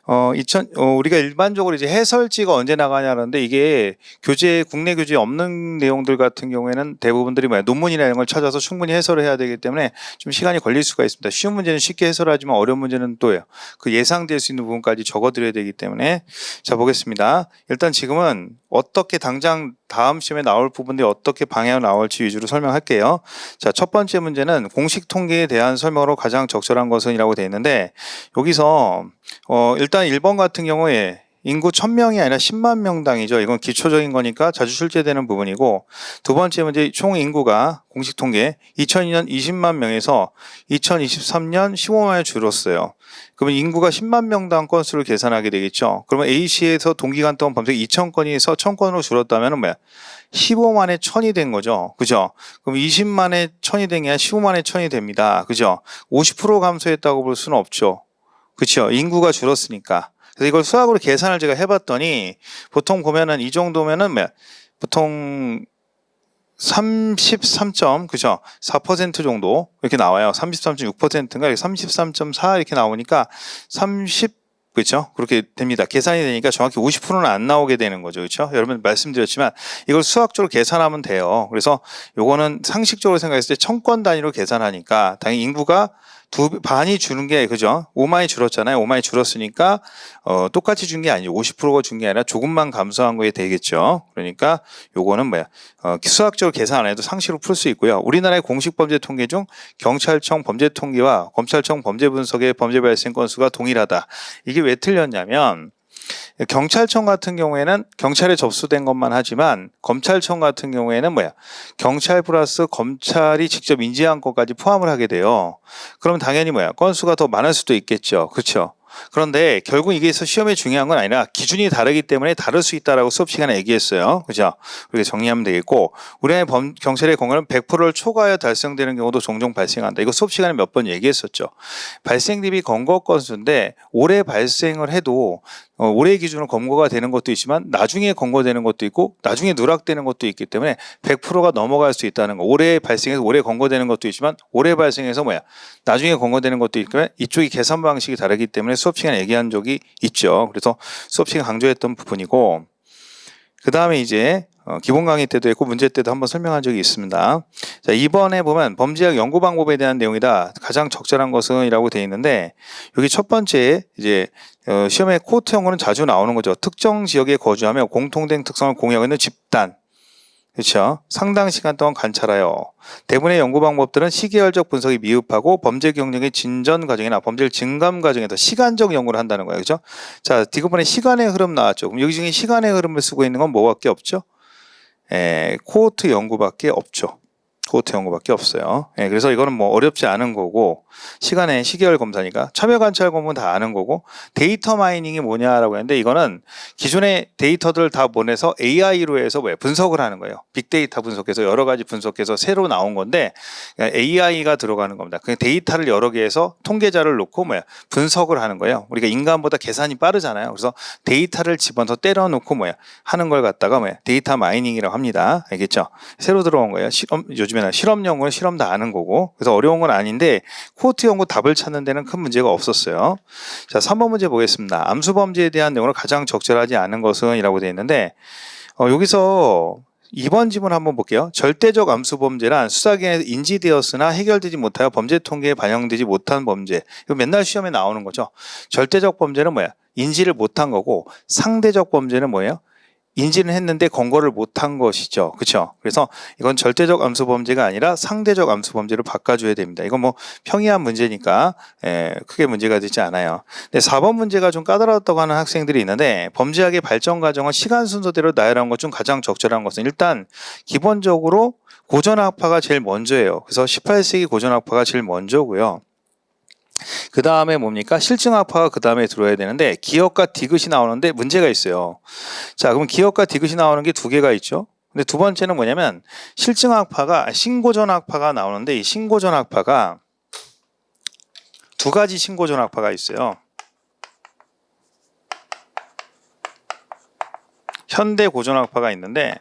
우리가 일반적으로 이제 해설지가 언제 나가냐는데 이게 국내 교재에 없는 내용들 같은 경우에는 대부분들이 논문이나 이런 걸 찾아서 충분히 해설을 해야 되기 때문에 좀 시간이 걸릴 수가 있습니다. 쉬운 문제는 쉽게 해설하지만 어려운 문제는 또요. 그 예상될 수 있는 부분까지 적어드려야 되기 때문에 자 보겠습니다. 일단 지금은 어떻게 당장 다음 시험에 나올 부분들이 어떻게 방향으로 나올지 위주로 설명할게요. 자, 첫 번째 문제는 공식 통계에 대한 설명으로 가장 적절한 것은 이라고 되어 있는데 여기서 일단 1번 같은 경우에 인구 1000명이 아니라 10만 명당이죠. 이건 기초적인 거니까 자주 출제되는 부분이고, 두 번째 문제 총 인구가 공식 통계 2002년 20만 명에서 2023년 15만에 줄었어요. 그러면 인구가 10만 명당 건수를 계산하게 되겠죠. 그러면 A시에서 동기간 동안 범죄 2,000건에서 1,000건으로 줄었다면 뭐야? 15만에 1,000이 된 거죠. 그죠? 그럼 20만에 1,000이 된 게 아니라 15만에 1,000이 됩니다. 그죠? 50% 감소했다고 볼 수는 없죠. 그렇죠? 인구가 줄었으니까. 그래서 이걸 수학으로 계산을 제가 해봤더니 보통 보면은 이 정도면은 보통 33점 그죠? 4% 정도 이렇게 나와요. 33.6%인가 33.4 이렇게 나오니까 30 그렇죠? 그렇게 됩니다. 계산이 되니까 정확히 50%는 안 나오게 되는 거죠. 그렇죠? 여러분 말씀드렸지만 이걸 수학적으로 계산하면 돼요. 그래서 요거는 상식적으로 생각했을 때 1000건 단위로 계산하니까 당연히 인구가 반이 주는 게 그죠? 5만이 줄었잖아요. 5만이 줄었으니까 똑같이 준 게 아니죠. 50%가 준 게 아니라 조금만 감소한 거에 되겠죠. 그러니까 요거는 수학적으로 계산 안 해도 상식으로 풀 수 있고요. 우리나라의 공식 범죄 통계 중 경찰청 범죄 통계와 검찰청 범죄 분석의 범죄 발생 건수가 동일하다. 이게 왜 틀렸냐면 경찰청 같은 경우에는 경찰에 접수된 것만 하지만 검찰청 같은 경우에는 경찰 플러스 검찰이 직접 인지한 것까지 포함을 하게 돼요. 그럼 당연히 건수가 더 많을 수도 있겠죠. 그렇죠? 그런데 결국 이게 시험에 중요한 건 아니라 기준이 다르기 때문에 다를 수 있다라고 수업 시간에 얘기했어요. 그죠? 그렇게 정리하면 되겠고, 우리나라 경찰의 건강은 100%를 초과하여 달성되는 경우도 종종 발생한다. 이거 수업 시간에 몇 번 얘기했었죠. 발생 대비 검거 건수인데 올해 발생을 해도 올해 기준으로 검거가 되는 것도 있지만 나중에 검거되는 것도 있고 나중에 누락되는 것도 있기 때문에 100%가 넘어갈 수 있다는 거. 올해 발생해서 올해 검거되는 것도 있지만 올해 발생해서 나중에 검거되는 것도 있기 때문에 이쪽이 계산 방식이 다르기 때문에 수업 시간에 얘기한 적이 있죠. 그래서 수업 시간에 강조했던 부분이고, 그 다음에 이제 기본 강의 때도 했고 문제 때도 한번 설명한 적이 있습니다. 자, 이번에 보면 범죄학 연구 방법에 대한 내용이다. 가장 적절한 것은 이라고 되어 있는데, 여기 첫 번째 이제 시험에 코호트 연구는 자주 나오는 거죠. 특정 지역에 거주하며 공통된 특성을 공유하고 있는 집단. 그렇죠. 상당 시간 동안 관찰하여 대부분의 연구 방법들은 시계열적 분석이 미흡하고 범죄 경력의 진전 과정이나 범죄를 증감 과정에서 시간적 연구를 한다는 거예요. 그렇죠? 자, 뒷부분에 시간의 흐름 나왔죠. 그럼 여기 중에 시간의 흐름을 쓰고 있는 건 뭐밖에 없죠? 코호트 연구밖에 없죠. 코호트 연구밖에 없어요. 그래서 이거는 어렵지 않은 거고, 시간의 시계열 검사니까 참여 관찰 검은 다 아는 거고, 데이터 마이닝이 뭐냐라고 했는데, 이거는 기존의 데이터들을 다 보내서 AI로 해서 분석을 하는 거예요. 빅데이터 분석해서 여러 가지 분석해서 새로 나온 건데, AI가 들어가는 겁니다. 그 데이터를 여러 개 해서 통계자를 놓고 분석을 하는 거예요. 우리가 인간보다 계산이 빠르잖아요. 그래서 데이터를 집어서 때려 놓고 하는 걸 갖다가 데이터 마이닝이라고 합니다. 알겠죠? 새로 들어온 거예요. 요즘에는 실험 연구는 실험 다 아는 거고, 그래서 어려운 건 아닌데 코호트 연구 답을 찾는 데는 큰 문제가 없었어요. 자, 3번 문제 보겠습니다. 암수 범죄에 대한 내용으로 가장 적절하지 않은 것은 이라고 되어 있는데, 여기서 2번 지문 한번 볼게요. 절대적 암수 범죄란 수사기관에서 인지되었으나 해결되지 못하여 범죄 통계에 반영되지 못한 범죄. 이거 맨날 시험에 나오는 거죠. 절대적 범죄는 인지를 못한 거고, 상대적 범죄는 뭐예요? 인지는 했는데 검거를 못한 것이죠. 그렇죠? 그래서 이건 절대적 암수 범죄가 아니라 상대적 암수 범죄로 바꿔줘야 됩니다. 이건 평이한 문제니까 크게 문제가 되지 않아요. 근데 4번 문제가 좀 까다로웠다고 하는 학생들이 있는데, 범죄학의 발전 과정은 시간 순서대로 나열한 것 중 가장 적절한 것은 일단 기본적으로 고전학파가 제일 먼저예요. 그래서 18세기 고전학파가 제일 먼저고요. 그 다음에 뭡니까? 실증학파가 그 다음에 들어야 되는데, 기억과 디귿이 나오는데 문제가 있어요. 자, 그럼 기억과 디귿이 나오는 게 두 개가 있죠. 근데 두 번째는 뭐냐면 실증학파가 신고전학파가 나오는데, 이 신고전학파가 두 가지 신고전학파가 있어요. 현대 고전학파가 있는데,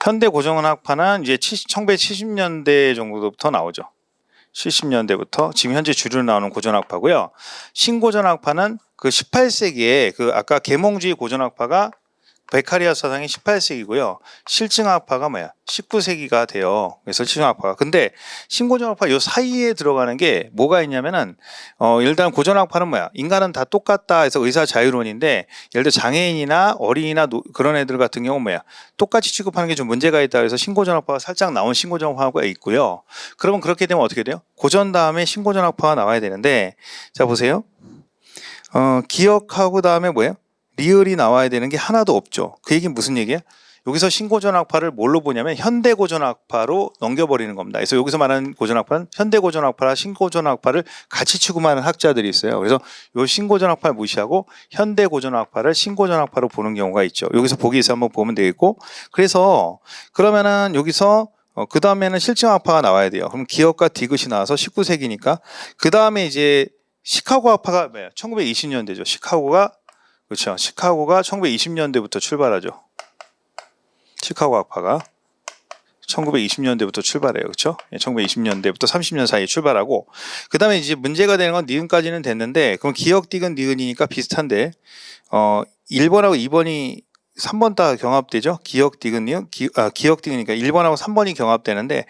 현대 고전학파는 이제 1970년대 정도부터 나오죠. 70년대부터 지금 현재 주류로 나오는 고전학파고요. 신고전학파는 그 18세기에 그 아까 계몽주의 고전학파가 베카리아스 사상이 18세기고요. 실증학파가 19세기가 돼요. 그래서 실증학파가. 근데 신고전학파 요 사이에 들어가는 게 뭐가 있냐면은 일단 고전학파는 인간은 다 똑같다 해서 의사 자유론인데, 예를 들어 장애인이나 어린이나 그런 애들 같은 경우는 똑같이 취급하는 게 좀 문제가 있다 그래서 신고전학파가 살짝 나온 신고전학파가 있고요. 그러면 그렇게 되면 어떻게 돼요? 고전 다음에 신고전학파가 나와야 되는데, 자 보세요. 기억하고 다음에 리을이 나와야 되는 게 하나도 없죠. 그 얘기는 무슨 얘기야? 여기서 신고전학파를 뭘로 보냐면 현대고전학파로 넘겨버리는 겁니다. 그래서 여기서 말하는 고전학파는 현대고전학파와 신고전학파를 같이 취급하는 학자들이 있어요. 그래서 이 신고전학파를 무시하고 현대고전학파를 신고전학파로 보는 경우가 있죠. 여기서 보기 위해서 한번 보면 되겠고, 그래서 그러면은 여기서 그 다음에는 실증학파가 나와야 돼요. 그럼 기억과 디귿이 나와서 19세기니까 그 다음에 이제 시카고 학파가 1920년대죠. 그렇죠. 시카고가 1920년대부터 출발하죠. 시카고 학파가 1920년대부터 출발해요. 그렇죠? 1920년대부터 30년 사이에 출발하고, 그 다음에 이제 문제가 되는 건 니은까지는 됐는데, 그럼 기억, 디귿, 니은이니까 비슷한데 1번하고 2번이 3번 다 경합되죠. 기억, 디귿, 니은, 기억, 디귿이니까 1번하고 3번이 경합되는데,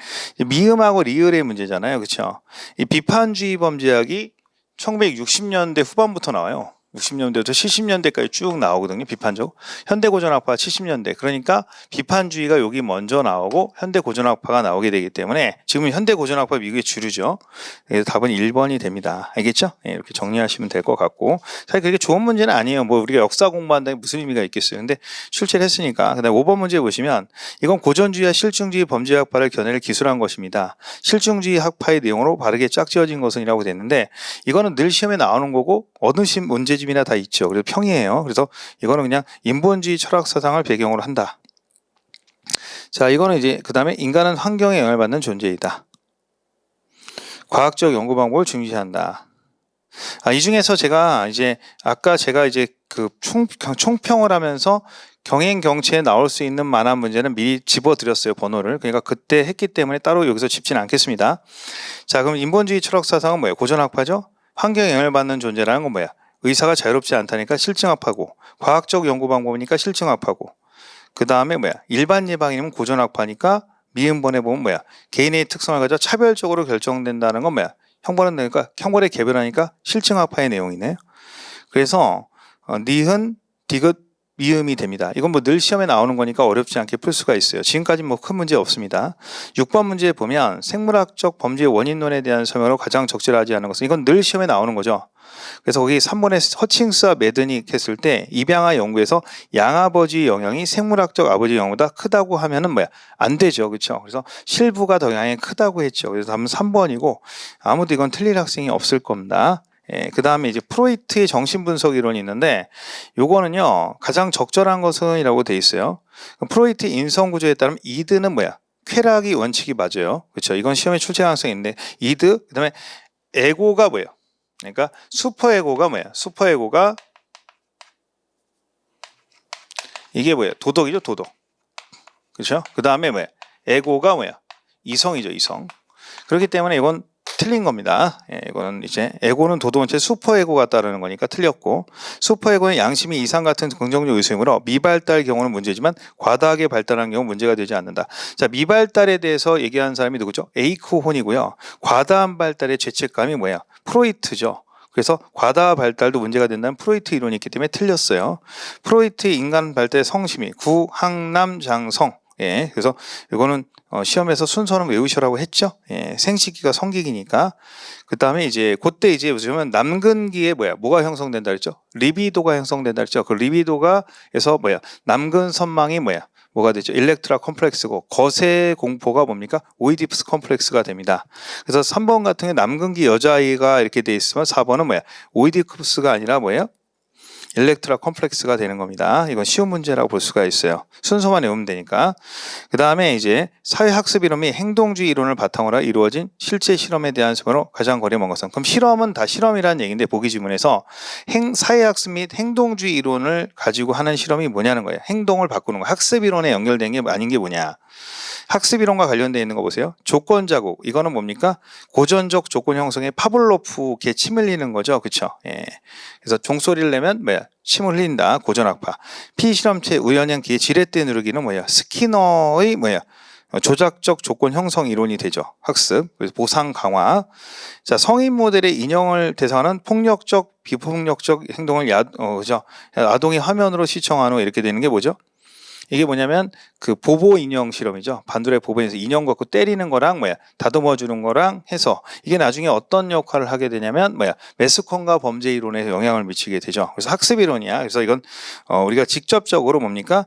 미음하고 리을의 문제잖아요. 그렇죠? 이 비판주의 범죄학이 1960년대 후반부터 나와요. 60년대부터 70년대까지 쭉 나오거든요. 비판적. 현대고전학파가 70년대. 그러니까 비판주의가 여기 먼저 나오고 현대고전학파가 나오게 되기 때문에 지금 현대고전학파 미국의 주류죠. 그래서 답은 1번이 됩니다. 알겠죠? 네, 이렇게 정리하시면 될 것 같고, 사실 그렇게 좋은 문제는 아니에요. 뭐 우리가 역사 공부한다는 무슨 의미가 있겠어요. 근데 출제를 했으니까. 그다음에 5번 문제 보시면 이건 고전주의와 실증주의 범죄학파를 겨낼 기술한 것입니다. 실증주의 학파의 내용으로 바르게 짝지어진 것은이라고 됐는데, 이거는 늘 시험에 나오는 거고 어느 문제집이나 다 있죠. 그래서 평이에요. 그래서 이거는 그냥 인본주의 철학 사상을 배경으로 한다. 자, 이거는 이제 그 다음에 인간은 환경에 영향을 받는 존재이다. 과학적 연구 방법을 중시한다. 이 중에서 제가 이제 아까 제가 이제 그 총평을 하면서 경행 경치에 나올 수 있는 만한 문제는 미리 집어드렸어요, 번호를. 그러니까 그때 했기 때문에 따로 여기서 짚지는 않겠습니다. 자, 그럼 인본주의 철학 사상은 뭐예요? 고전학파죠. 환경에 영향을 받는 존재라는 건 뭐야? 의사가 자유롭지 않다니까 실증학파고, 과학적 연구 방법이니까 실증학파고, 그 다음에 뭐야? 일반 예방이면 고전학파니까 미음번에 보면 뭐야? 개인의 특성을 가져 차별적으로 결정된다는 건 뭐야? 형벌은 되니까 형벌에 개별하니까 실증학파의 내용이네요. 그래서 니은, 디귿, 미음이 됩니다. 이건 뭐 늘 시험에 나오는 거니까 어렵지 않게 풀 수가 있어요. 지금까지 뭐 큰 문제 없습니다. 6번 문제에 보면 생물학적 범죄의 원인론에 대한 설명으로 가장 적절하지 않은 것은, 이건 늘 시험에 나오는 거죠. 그래서 거기 3번에 허칭스와 매든이 했을 때 입양아 연구에서 양아버지 영향이 생물학적 아버지 영향보다 크다고 하면은 뭐야? 안 되죠. 그렇죠? 그래서 실부가 더 영향이 크다고 했죠. 그래서 답은 3번이고 아무도 이건 틀릴 학생이 없을 겁니다. 예, 그 다음에 이제 프로이트의 정신분석 이론이 있는데, 요거는요 가장 적절한 것은이라고 돼 있어요. 프로이트 인성구조에 따르면 이드는 뭐야? 쾌락이 원칙이 맞아요. 그렇죠? 이건 시험에 출제 가능성이 있는데, 이드, 그 다음에 에고가 뭐예요? 그러니까 슈퍼에고가 뭐야? 슈퍼에고가 이게 뭐예요? 도덕이죠, 도덕. 그렇죠? 그 다음에 뭐야? 에고가 뭐야? 이성이죠, 이성. 그렇기 때문에 이건 틀린 겁니다. 예, 이거는 이제 에고는 도덕원체 슈퍼에고가 따르는 거니까 틀렸고, 슈퍼에고는 양심이 이상 같은 긍정적 의심으로 미발달 경우는 문제지만 과다하게 발달한 경우 문제가 되지 않는다. 자, 미발달에 대해서 얘기하는 사람이 누구죠? 에이크혼이고요. 과다한 발달의 죄책감이 뭐야? 프로이트죠. 그래서 과다 발달도 문제가 된다는 프로이트 이론이 있기 때문에 틀렸어요. 프로이트의 인간 발달의 성심이 구항남장성. 예, 그래서 이거는 시험에서 순서는 외우시라고 했죠. 예, 생식기가 성기기니까. 그 다음에 이제 그때 이제 보시면 남근기에 뭐가 형성된다 그랬죠? 리비도가 형성된다 그랬죠? 그 리비도가에서 남근 선망이 뭐가 되죠? 일렉트라 컴플렉스고, 거세 공포가 뭡니까? 오이디푸스 컴플렉스가 됩니다. 그래서 3번 같은 경우에 남근기 여자아이가 이렇게 돼 있으면 4번은 오이디푸스가 아니라 일렉트라 컴플렉스가 되는 겁니다. 이건 쉬운 문제라고 볼 수가 있어요. 순서만 외우면 되니까. 그 다음에 이제 사회학습 이론이 행동주의 이론을 바탕으로 이루어진 실제 실험에 대한 설명으로 가장 거리먼 것은. 그럼 실험은 다 실험이라는 얘기인데, 보기 지문에서 사회학습 및 행동주의 이론을 가지고 하는 실험이 뭐냐는 거예요. 행동을 바꾸는 거. 학습 이론에 연결된 게 아닌 게 뭐냐. 학습 이론과 관련되어 있는 거 보세요. 조건 자국. 이거는 뭡니까? 고전적 조건 형성의 파블로프에 침 흘리는 거죠. 그렇죠? 예. 그래서 종소리를 내면 침을 흘린다. 고전학파. 피실험체 우연형 기계 지렛대 누르기는 스키너의 조작적 조건 형성 이론이 되죠. 학습. 그래서 보상 강화. 자, 성인 모델의 인형을 대상하는 폭력적 비폭력적 행동을 아동이 화면으로 시청한 후 이렇게 되는 게 뭐죠? 이게 뭐냐면 그 보보 인형 실험이죠. 반도의 보보에서 인형 갖고 때리는 거랑 다듬어 주는 거랑 해서 이게 나중에 어떤 역할을 하게 되냐면 매스컴과 범죄 이론에 영향을 미치게 되죠. 그래서 학습 이론이야. 그래서 이건 우리가 직접적으로 뭡니까?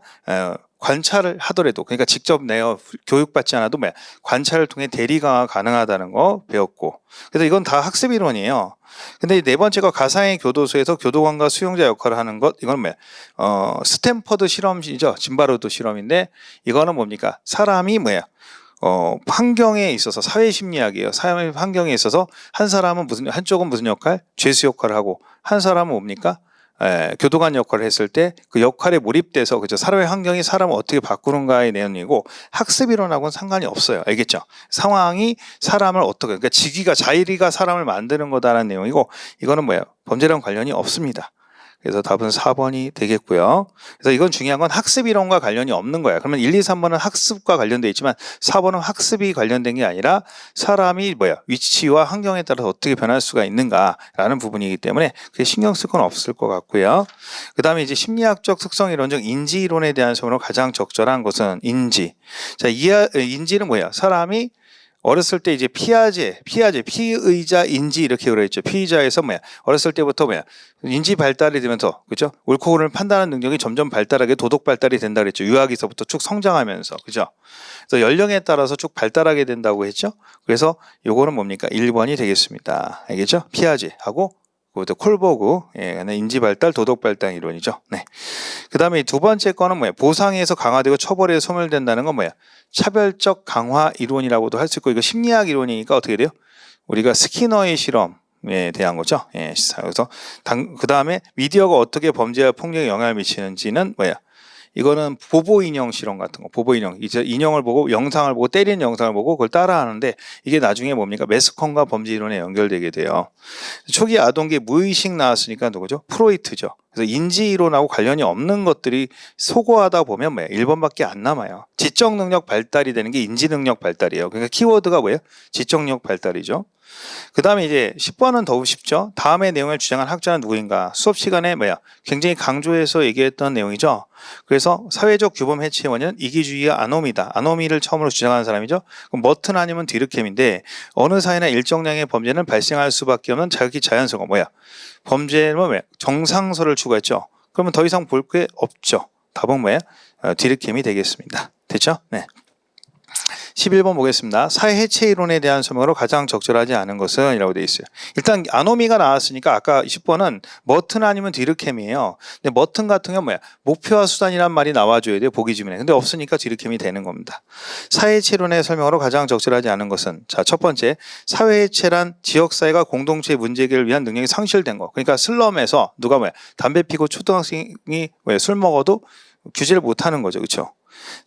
관찰을 하더라도, 그러니까 직접 내가 교육받지 않아도 관찰을 통해 대리가 가능하다는 거 배웠고, 그래서 이건 다 학습 이론이에요. 근데 네 번째가 가상의 교도소에서 교도관과 수용자 역할을 하는 것, 이건 스탠퍼드 실험이죠. 짐바로드 실험인데, 이거는 뭡니까? 사람이 환경에 있어서 사회심리학이에요. 사회 환경에 있어서 한쪽은 무슨 역할? 죄수 역할을 하고, 한 사람은 뭡니까? 교도관 역할을 했을 때 그 역할에 몰입돼서, 그죠? 사람의 환경이 사람을 어떻게 바꾸는가의 내용이고, 학습 이론하고는 상관이 없어요. 알겠죠? 상황이 사람을 어떻게, 그러니까 자의리가 사람을 만드는 거다라는 내용이고, 이거는 범죄랑 관련이 없습니다. 그래서 답은 4번이 되겠고요. 그래서 이건 중요한 건 학습 이론과 관련이 없는 거야. 그러면 1, 2, 3번은 학습과 관련돼 있지만 4번은 학습이 관련된 게 아니라 사람이 위치와 환경에 따라서 어떻게 변할 수가 있는가라는 부분이기 때문에 그게 신경 쓸 건 없을 것 같고요. 그 다음에 이제 심리학적 특성 이론 중 인지 이론에 대한 설명으로 가장 적절한 것은 인지. 자, 인지는 사람이 어렸을 때 이제 피의자 인지 이렇게 그랬죠. 피의자에서 어렸을 때부터 인지 발달이 되면서 그죠? 옳고 그름을 판단하는 능력이 점점 발달하게 도덕 발달이 된다 그랬죠. 유아기서부터 쭉 성장하면서 그죠? 그래서 연령에 따라서 쭉 발달하게 된다고 했죠. 그래서 요거는 뭡니까? 1번이 되겠습니다. 알겠죠? 피아제하고 그것도 콜버그 인지 발달, 도덕 발달 이론이죠. 네. 그다음에 두 번째 거는 보상에서 강화되고 처벌에서 소멸된다는 건 차별적 강화 이론이라고도 할 수 있고 이거 심리학 이론이니까 어떻게 돼요? 우리가 스키너의 실험에 대한 거죠. 예, 그래서 그다음에 미디어가 어떻게 범죄와 폭력에 영향을 미치는지는 이거는 보보 인형 실험 같은 거, 보보 인형. 이제 인형을 보고 영상을 보고 때리는 영상을 보고 그걸 따라하는데 이게 나중에 뭡니까? 매스컴과 범죄 이론에 연결되게 돼요. 초기 아동기 무의식 나왔으니까 누구죠? 프로이트죠. 그래서 인지 이론하고 관련이 없는 것들이 소거하다 보면 1번밖에 안 남아요. 지적 능력 발달이 되는 게 인지 능력 발달이에요. 그러니까 키워드가 지적 능력 발달이죠. 그 다음에 이제 10번은 더욱 쉽죠. 다음의 내용을 주장한 학자는 누구인가? 수업 시간에 굉장히 강조해서 얘기했던 내용이죠. 그래서 사회적 규범 해체의 원인은 이기주의와 아노미다. 아노미를 처음으로 주장한 사람이죠. 그럼 머튼 아니면 디르켐인데 어느 사회나 일정량의 범죄는 발생할 수밖에 없는 자극이 자연스러운 범죄는 정상설을 추구했죠. 그러면 더 이상 볼 게 없죠. 답은 디르켐이 되겠습니다. 됐죠? 네. 11번 보겠습니다. 사회 해체 이론에 대한 설명으로 가장 적절하지 않은 것은 이라고 되어 있어요. 일단 아노미가 나왔으니까 아까 10번은 머튼 아니면 디르켐이에요. 근데 머튼 같은 경우는 목표와 수단이란 말이 나와줘야 돼요. 보기 주변에. 근데 없으니까 디르켐이 되는 겁니다. 사회 해체 이론의 설명으로 가장 적절하지 않은 것은 자, 첫 번째 사회 해체란 지역사회가 공동체 문제 해결을 위한 능력이 상실된 거. 그러니까 슬럼에서 누가 담배 피고 초등학생이 술 먹어도 규제를 못하는 거죠. 그렇죠?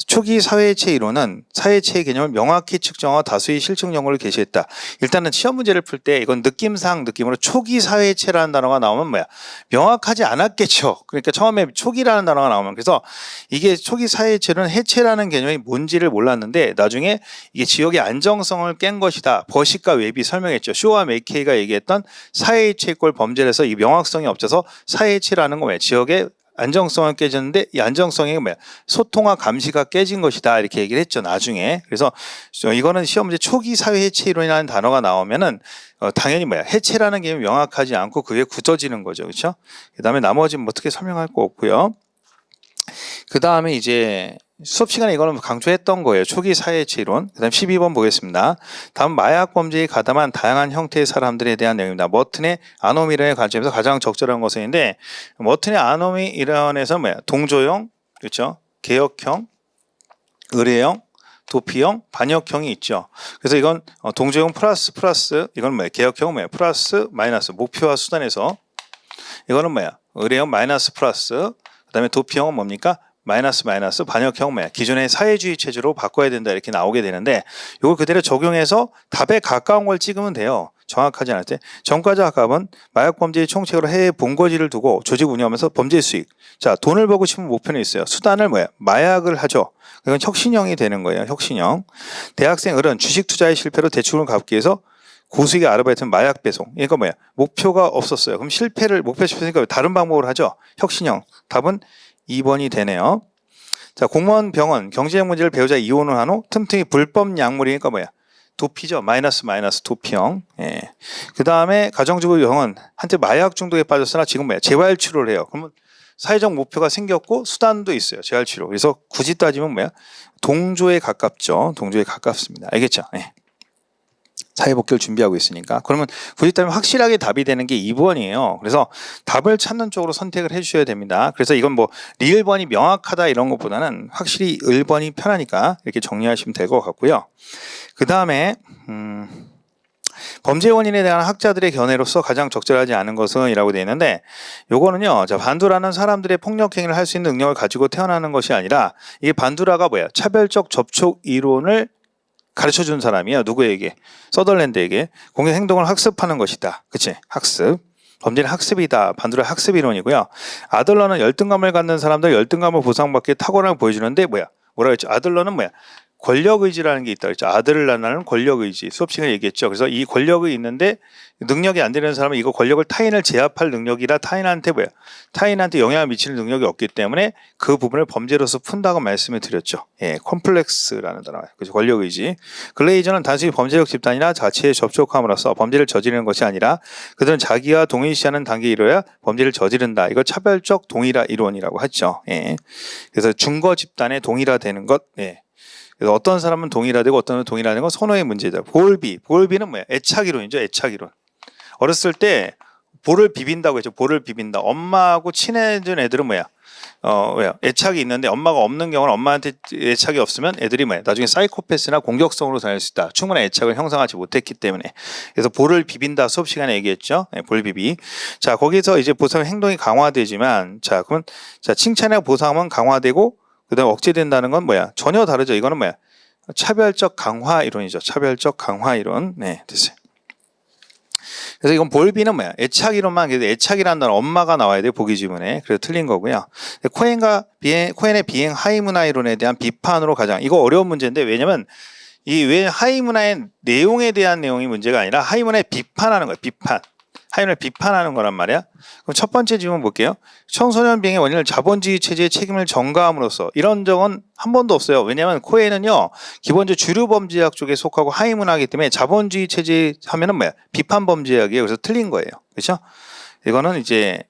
초기 사회해체 이론은 사회해체의 개념을 명확히 측정하고 다수의 실증 연구를 개시했다. 일단은 시험 문제를 풀 때 이건 느낌으로 초기 사회해체라는 단어가 나오면 명확하지 않았겠죠. 그러니까 처음에 초기라는 단어가 나오면 그래서 이게 초기 사회해체는 해체라는 개념이 뭔지를 몰랐는데 나중에 이게 지역의 안정성을 깬 것이다. 버식과 웹이 설명했죠. 쇼와 메이케이가 얘기했던 사회해체꼴 범죄를 해서 이 명확성이 없어서 사회해체라는 건 지역의 안정성을 깨졌는데 이 안정성이 소통과 감시가 깨진 것이다 이렇게 얘기를 했죠 나중에. 그래서 이거는 시험 문제 초기 사회 해체 이론이라는 단어가 나오면은 당연히 해체라는 게 명확하지 않고 그게 굳어지는 거죠. 그렇죠? 그다음에 나머지는 어떻게 설명할 거 없고요. 그다음에 이제 수업 시간에 이거는 강조했던 거예요. 초기 사회해체 이론. 그 다음 12번 보겠습니다. 다음 마약 범죄에 가담한 다양한 형태의 사람들에 대한 내용입니다. 머튼의 아노미 이론의 관점에서 가장 적절한 것인데 머튼의 아노미 이론에서는 동조형, 그렇죠? 개혁형, 의례형, 도피형, 반역형이 있죠. 그래서 이건 동조형 플러스 이건 개혁형은 플러스 마이너스 목표와 수단에서 이거는 의례형 마이너스 플러스 그다음에 도피형은 뭡니까? 마이너스 반역형 기존의 사회주의 체제로 바꿔야 된다 이렇게 나오게 되는데 이걸 그대로 적용해서 답에 가까운 걸 찍으면 돼요. 정확하지 않을 때 전과자 합은 마약 범죄의 총책으로 해외 본거지를 두고 조직 운영하면서 범죄 수익. 자, 돈을 벌고 싶은 목표는 있어요. 수단을 마약을 하죠. 이건 혁신형이 되는 거예요. 혁신형. 대학생들은 주식 투자의 실패로 대출을 갚기 위해서 고수익의 아르바이트는 마약 배송. 이거 목표가 없었어요. 그럼 목표 실패니까 다른 방법을 하죠. 혁신형. 답은 2번이 되네요. 자, 공무원 병원 경제적 문제를 배우자 이혼을 한 후 틈틈이 불법 약물이니까 도피죠. 마이너스 도피형. 예. 그 다음에 가정주부 병원 한때 마약 중독에 빠졌으나 지금 재활 치료를 해요. 그러면 사회적 목표가 생겼고 수단도 있어요. 재활 치료. 그래서 굳이 따지면 동조에 가깝죠. 동조에 가깝습니다. 알겠죠? 예. 사회복귀를 준비하고 있으니까. 그러면 굳이 따지면 확실하게 답이 되는 게 2번이에요. 그래서 답을 찾는 쪽으로 선택을 해주셔야 됩니다. 그래서 이건 리을번이 명확하다 이런 것보다는 확실히 1번이 편하니까 이렇게 정리하시면 될 것 같고요. 그 다음에 범죄 원인에 대한 학자들의 견해로서 가장 적절하지 않은 것은 이라고 되어 있는데 요거는요. 자, 반두라는 사람들의 폭력 행위를 할 수 있는 능력을 가지고 태어나는 것이 아니라 이게 반두라가 차별적 접촉 이론을 가르쳐준 사람이야. 누구에게? 서덜랜드에게 공격 행동을 학습하는 것이다. 그치? 학습. 범죄는 학습이다. 반대로 학습 이론이고요. 아들러는 열등감을 갖는 사람들 열등감을 보상받기에 탁월함을 보여주는데 뭐라고 했죠? 아들러는 권력의지라는 게 있다 그랬죠. 아들을 낳는 권력의지. 수업 시간에 얘기했죠. 그래서 이 권력이 있는데 능력이 안 되는 사람은 이거 권력을 타인을 제압할 능력이라 타인한테 영향을 미치는 능력이 없기 때문에 그 부분을 범죄로서 푼다고 말씀을 드렸죠. 예, 콤플렉스라는 단어예요. 그래서 권력의지. 글레이저는 단순히 범죄적 집단이나 자치에 접촉함으로써 범죄를 저지르는 것이 아니라 그들은 자기와 동일시하는 단계에 이르러야 범죄를 저지른다. 이거 차별적 동일화 이론이라고 했죠. 예. 그래서 중거 집단에 동일화되는 것. 예. 그래서 어떤 사람은 동일화되고 어떤 사람은 동일화되는 건 선호의 문제다. 볼비는 애착이론이죠. 애착이론. 어렸을 때 볼을 비빈다고 했죠. 볼을 비빈다. 엄마하고 친해진 애들은 애착이 있는데 엄마가 없는 경우는 엄마한테 애착이 없으면 애들이 나중에 사이코패스나 공격성으로 다닐 수 있다. 충분한 애착을 형성하지 못했기 때문에. 그래서 볼을 비빈다 수업 시간에 얘기했죠. 네, 볼 비비. 자, 거기서 이제 보상 행동이 강화되지만 그러면 칭찬이나 보상은 강화되고 그다음에 억제된다는 건 전혀 다르죠. 이거는 차별적 강화 이론이죠. 차별적 강화 이론. 네, 됐어요. 그래서 이건 볼비는 애착 이론만. 그래도 애착이라는 단어 엄마가 나와야 돼요. 보기 지문에. 그래서 틀린 거고요. 코엔의 비행 하위 문화 이론에 대한 비판으로 가장 이거 어려운 문제인데 왜냐면 왜 하위 문화의 내용에 대한 내용이 문제가 아니라 하위 문화에 비판하는 거예요. 하위문화를 비판하는 거란 말이야. 그럼 첫 번째 질문 볼게요. 청소년 비행의 원인을 자본주의 체제의 책임을 전가함으로써 이런 적은 한 번도 없어요. 왜냐하면 코엔은요 기본적으로 주류 범죄학 쪽에 속하고 하위 문화이기 때문에 자본주의 체제 하면은 비판 범죄학이에요. 그래서 틀린 거예요. 그렇죠? 이거는 이제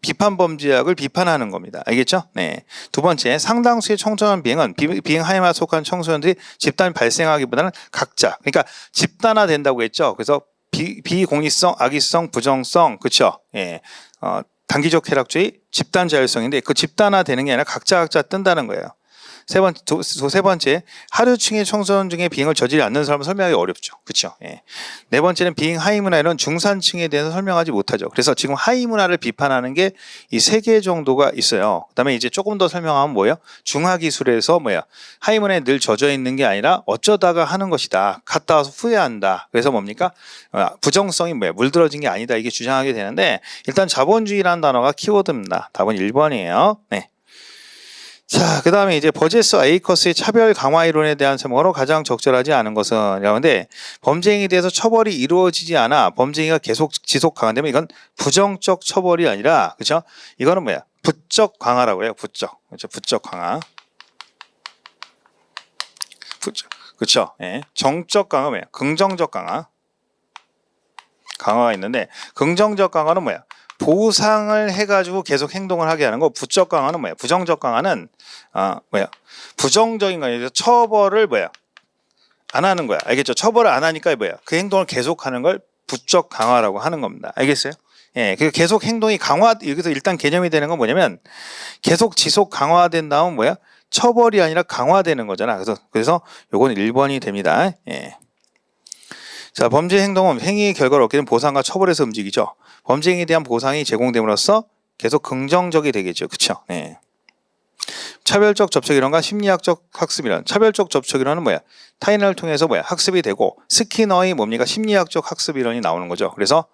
비판 범죄학을 비판하는 겁니다. 알겠죠? 네. 두 번째, 상당수의 청소년 비행은 비행 하위문화에 속한 청소년들이 집단 발생하기보다는 각자. 그러니까 집단화된다고 했죠. 그래서 비공익성, 악의성, 부정성, 그렇죠? 예, 단기적 쾌락주의, 집단 자율성인데 그 집단화되는 게 아니라 각자 뜬다는 거예요. 세 번째, 하류층의 청소년 중에 비행을 저지르지 않는 사람은 설명하기 어렵죠. 그렇죠? 예. 네 번째는 비행 하위 문화는 중산층에 대해서 설명하지 못하죠. 그래서 지금 하위 문화를 비판하는 게 이 세 개 정도가 있어요. 그다음에 이제 조금 더 설명하면 중하 기술에서 하위 문화에 늘 젖어 있는 게 아니라 어쩌다가 하는 것이다. 갔다 와서 후회한다. 그래서 부정성이 물들어진 게 아니다. 이게 주장하게 되는데 일단 자본주의라는 단어가 키워드입니다. 답은 1번이에요. 네. 자, 그 다음에 이제 버제스 에이커스의 차별 강화 이론에 대한 설명으로 가장 적절하지 않은 것은 이라는데 범죄 행위에 대해서 처벌이 이루어지지 않아 범죄 행위가 계속 지속 강화되면 이건 부정적 처벌이 아니라 그렇죠? 이거는 부적 강화라고 해요. 부적. 그렇죠? 부적 강화. 그렇죠? 예. 정적 강화 긍정적 강화. 강화가 있는데 긍정적 강화는 보상을 해가지고 계속 행동을 하게 하는 거. 부적 강화는 부정적 강화는 부정적인 거예요. 처벌을 안 하는 거야. 알겠죠? 처벌을 안 하니까 그 행동을 계속하는 걸 부적 강화라고 하는 겁니다. 알겠어요? 예, 그 계속 행동이 여기서 일단 개념이 되는 건 뭐냐면 계속 지속 강화된 다음 처벌이 아니라 강화되는 거잖아. 그래서 요건 1번이 됩니다. 예. 자, 범죄 행동은 행위의 결과를 얻게 된 보상과 처벌에서 움직이죠. 범죄 행위에 대한 보상이 제공됨으로써 계속 긍정적이 되겠죠. 그렇죠? 네. 차별적 접촉 이론과 심리학적 학습 이론. 차별적 접촉 이론은 타인을 통해서 학습이 되고 스키너의 심리학적 학습 이론이 나오는 거죠. 그래서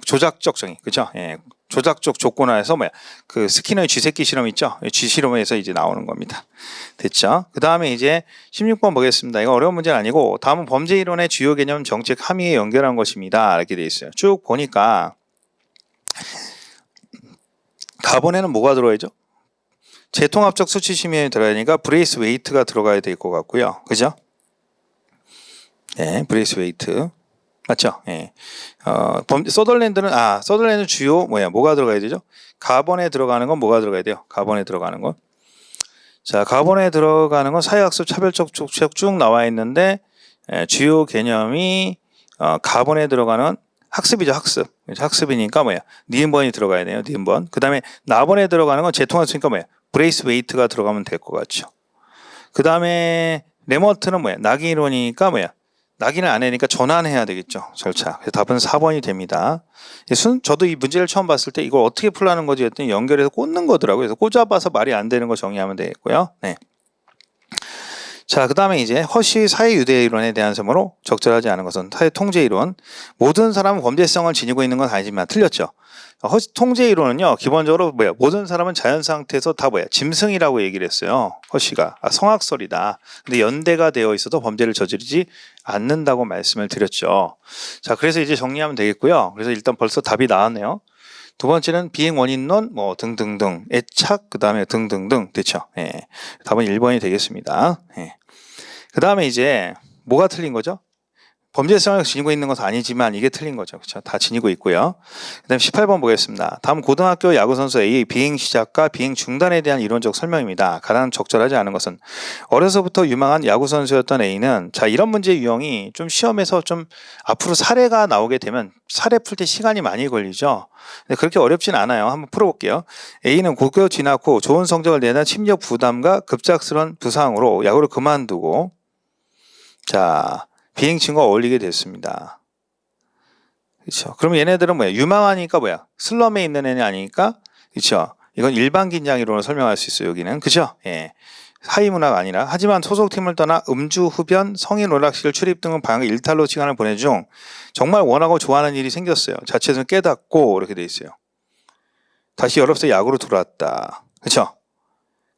조작적 정의. 그렇죠? 예. 조작적 조건화에서 그 스키너의 쥐새끼 실험 있죠? 쥐 실험에서 이제 나오는 겁니다. 됐죠? 그 다음에 이제 16번 보겠습니다. 이거 어려운 문제는 아니고 다음은 범죄 이론의 주요 개념 정책 함의에 연결한 것입니다. 이렇게 돼 있어요. 쭉 보니까 가번에는 뭐가 들어가야죠? 재통합적 수치 심의에 들어가야 되니까 브레이스 웨이트가 들어가야 될 것 같고요. 그죠? 네, 브레이스 웨이트. 맞죠? 예. 서덜랜드는 주요 뭐가 들어가야 되죠? 가번에 들어가는 건 뭐가 들어가야 돼요? 가번에 들어가는 건. 자, 가번에 들어가는 건 사회학습 차별적 촉책 쭉 나와 있는데 주요 개념이 가번에 들어가는 학습이죠. 학습이니까 니은번이 들어가야 돼요. 니은번. 그다음에 나번에 들어가는 건 재통합이니까 브레이스 웨이트가 들어가면 될 것 같죠. 그다음에 레머트는 낙인 이론이니까 낙인을 안 해니까 전환해야 되겠죠. 절차. 그래서 답은 4번이 됩니다. 저도 이 문제를 처음 봤을 때 이걸 어떻게 풀라는 거지 했더니 연결해서 꽂는 거더라고요. 그래서 꽂아봐서 말이 안 되는 거 정리하면 되겠고요. 네. 자, 그 다음에 이제 허쉬의 사회유대 이론에 대한 설명으로 적절하지 않은 것은 사회 통제 이론. 모든 사람은 범죄성을 지니고 있는 건 아니지만 틀렸죠. 허쉬 통제 이론은요, 기본적으로 모든 사람은 자연 상태에서 다 짐승이라고 얘기를 했어요. 허쉬가. 성악설이다. 근데 연대가 되어 있어도 범죄를 저지르지 않는다고 말씀을 드렸죠. 자, 그래서 이제 정리하면 되겠고요. 그래서 일단 벌써 답이 나왔네요. 두 번째는 비행 원인론 등등등, 애착, 그 다음에 등등등 됐죠. 예. 답은 1번이 되겠습니다. 예. 그 다음에 이제 뭐가 틀린 거죠? 범죄성을 지니고 있는 것은 아니지만 이게 틀린 거죠. 그렇죠? 다 지니고 있고요. 그 다음에 18번 보겠습니다. 다음 고등학교 야구선수 A의 비행 시작과 비행 중단에 대한 이론적 설명입니다. 가장 적절하지 않은 것은 어려서부터 유망한 야구선수였던 A는 자, 이런 문제 유형이 좀 시험에서 좀 앞으로 사례가 나오게 되면 사례 풀 때 시간이 많이 걸리죠. 근데 그렇게 어렵진 않아요. 한번 풀어볼게요. A는 고교 진학 후 좋은 성적을 내는 심리적 부담과 급작스러운 부상으로 야구를 그만두고 자, 비행친구가 어울리게 됐습니다. 그렇죠. 그럼 얘네들은 유망하니까 슬럼에 있는 애는 아니니까, 그렇죠. 이건 일반 긴장 이론으로 설명할 수 있어요. 여기는 그죠? 예. 하위 문화가 아니라 하지만 소속팀을 떠나 음주, 흡연, 성인 오락실 출입 등은 방학 일탈로 시간을 보내 중 정말 원하고 좋아하는 일이 생겼어요. 자체에서 깨닫고 이렇게 돼 있어요. 다시 여러 살 야구로 돌아왔다. 그렇죠?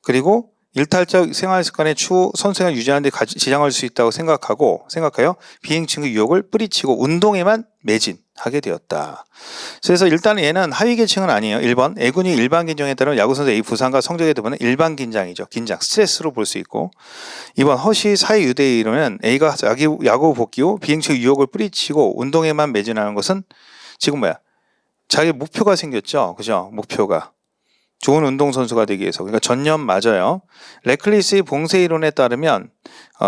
그리고 일탈적 생활 습관의 추후 선수생활 유지하는 데 지장을 줄 수 있다고 생각하여 비행친구 유혹을 뿌리치고 운동에만 매진하게 되었다. 그래서 일단 얘는 하위 계층은 아니에요. 1번 A군이 일반 긴장에 따른 야구선수 A 부상과 성적의 대부분은 일반 긴장이죠. 긴장, 스트레스로 볼 수 있고 2번 허쉬 사회유대 이론은 A가 야구 복귀 후 비행친구 유혹을 뿌리치고 운동에만 매진하는 것은 지금 자기 목표가 생겼죠. 그죠? 목표가. 좋은 운동선수가 되기 위해서. 그러니까 전념 맞아요. 레클리스의 봉쇄 이론에 따르면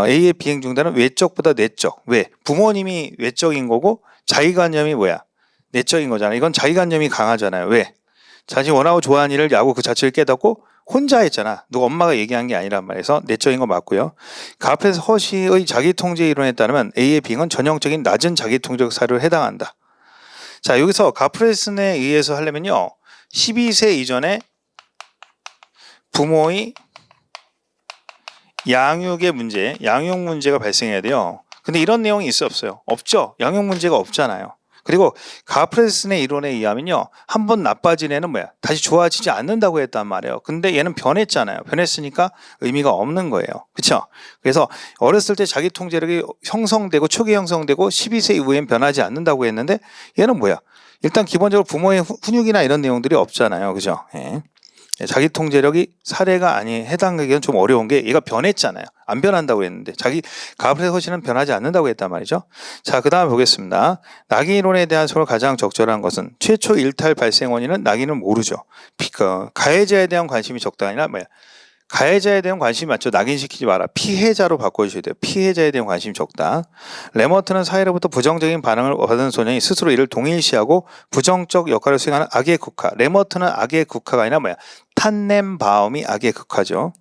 A의 비행 중단은 외적보다 내적. 왜? 부모님이 외적인 거고 자기관념이 내적인 거잖아요. 이건 자기관념이 강하잖아요. 왜? 자신이 원하고 좋아하는 일을 야구 그 자체를 깨닫고 혼자 했잖아. 누가 엄마가 얘기한 게 아니란 말이에서 내적인 거 맞고요. 가프레스 허쉬의 자기통제 이론에 따르면 A의 비행은 전형적인 낮은 자기통제적 사료에 해당한다. 자, 여기서 가프레슨에 의해서 하려면요. 12세 이전에 부모의 양육 문제가 발생해야 돼요. 근데 이런 내용이 있어요, 없어요? 없죠. 양육 문제가 없잖아요. 그리고 가프레슨의 이론에 의하면요, 한번 나빠진 애는 다시 좋아지지 않는다고 했단 말이에요. 근데 얘는 변했잖아요. 변했으니까 의미가 없는 거예요. 그렇죠? 그래서 어렸을 때 자기 통제력이 형성되고 초기 형성되고 12세 이후엔 변하지 않는다고 했는데 얘는 일단 기본적으로 부모의 훈육이나 이런 내용들이 없잖아요. 그죠? 예. 자기 통제력이 사례가 해당하기는 좀 어려운 게 얘가 변했잖아요. 안 변한다고 했는데 가브리엘 허쉬는 변하지 않는다고 했단 말이죠. 자, 그 다음에 보겠습니다. 낙인 이론에 대한 서로 가장 적절한 것은 최초 일탈 발생 원인은 낙인은 모르죠. 가해자에 대한 관심이 적다 아니라 가해자에 대한 관심이 많죠. 낙인시키지 마라. 피해자로 바꿔주셔야 돼요. 피해자에 대한 관심이 적다. 레머트는 사회로부터 부정적인 반응을 받은 소년이 스스로 이를 동일시하고 부정적 역할을 수행하는 악의 국화. 레머트는 악의 국화가 아니라 탄넨바움이 악의 국화죠.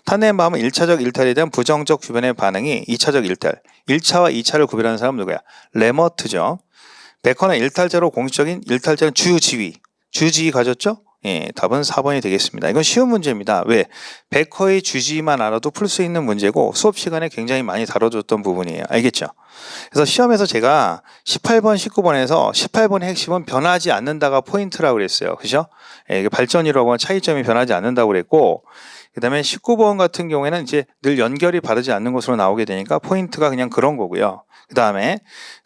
탄넨바움은 1차적 일탈에 대한 부정적 주변의 반응이 2차적 일탈. 1차와 2차를 구별하는 사람은 누구야? 레머트죠. 베컨은 일탈자로 공식적인 일탈자는 주지위 가졌죠? 예, 답은 4번이 되겠습니다. 이건 쉬운 문제입니다. 왜? 베커의 주지만 알아도 풀 수 있는 문제고 수업 시간에 굉장히 많이 다뤄줬던 부분이에요. 알겠죠? 그래서 시험에서 제가 18번, 19번에서 18번의 핵심은 변하지 않는다가 포인트라고 그랬어요. 그죠? 예, 발전이라고 하면 차이점이 변하지 않는다고 그랬고, 그 다음에 19번 같은 경우에는 이제 늘 연결이 바르지 않는 것으로 나오게 되니까 포인트가 그냥 그런 거고요. 그 다음에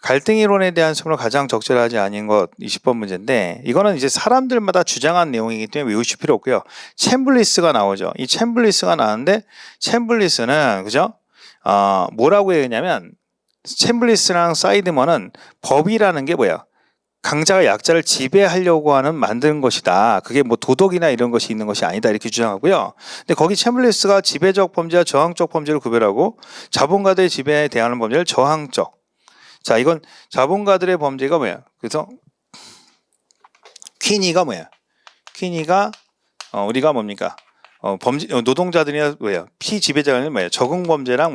갈등 이론에 대한 설명을 가장 적절하지 않은 것 20번 문제인데, 이거는 이제 사람들마다 주장한 내용이기 때문에 외우실 필요 없고요. 챔블리스가 나오죠. 이 챔블리스가 나오는데 챔블리스는 그죠? 뭐라고 얘기하냐면 챔블리스랑 사이드먼은 법이라는 게 강자가 약자를 지배하려고 만드는 것이다. 그게 도덕이나 이런 것이 있는 것이 아니다. 이렇게 주장하고요. 근데 거기 챔블리스가 지배적 범죄와 저항적 범죄를 구별하고 자본가들의 지배에 대항하는 범죄를 저항적. 자, 이건 자본가들의 범죄가 그래서 퀸이가 퀸이가 우리가 뭡니까? 범죄 노동자들이나 피지배자가 아니라 적응 범죄랑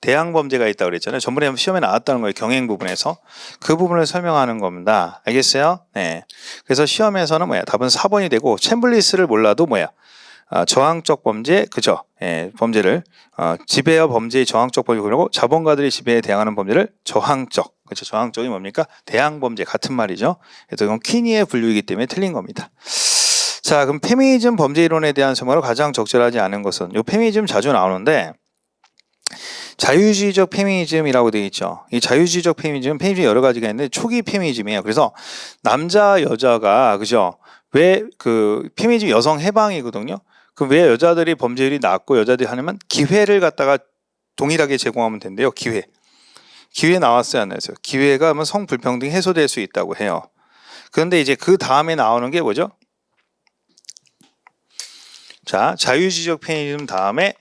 대항 범죄가 있다고 그랬잖아요. 전번에 시험에 나왔다는 거예요. 경행 부분에서. 그 부분을 설명하는 겁니다. 알겠어요? 네. 그래서 시험에서는 답은 4번이 되고 챔블리스를 몰라도 저항적 범죄, 그죠? 예, 범죄를 지배와 범죄의 저항적 범죄고 자본가들의 지배에 대항하는 범죄를 저항적, 그렇죠? 저항적이 뭡니까? 대항 범죄 같은 말이죠. 그래서 이건 퀴니의 분류이기 때문에 틀린 겁니다. 자, 그럼 페미니즘 범죄 이론에 대한 설명으로 가장 적절하지 않은 것은 이 페미니즘 자주 나오는데 자유주의적 페미니즘이라고 되어 있죠. 이 자유주의적 페미니즘 여러 가지가 있는데 초기 페미니즘이에요. 그래서 남자 여자가 그죠? 왜 그 페미니즘 여성 해방이거든요. 그 왜 여자들이 범죄율이 낮고 여자들이 하냐면 기회를 갖다가 동일하게 제공하면 된대요. 기회 나왔어요, 안 나왔어요? 기회가 하면 성불평등이 해소될 수 있다고 해요. 그런데 이제 그 다음에 나오는 게 뭐죠? 자, 자유주의적 페미니즘 다음에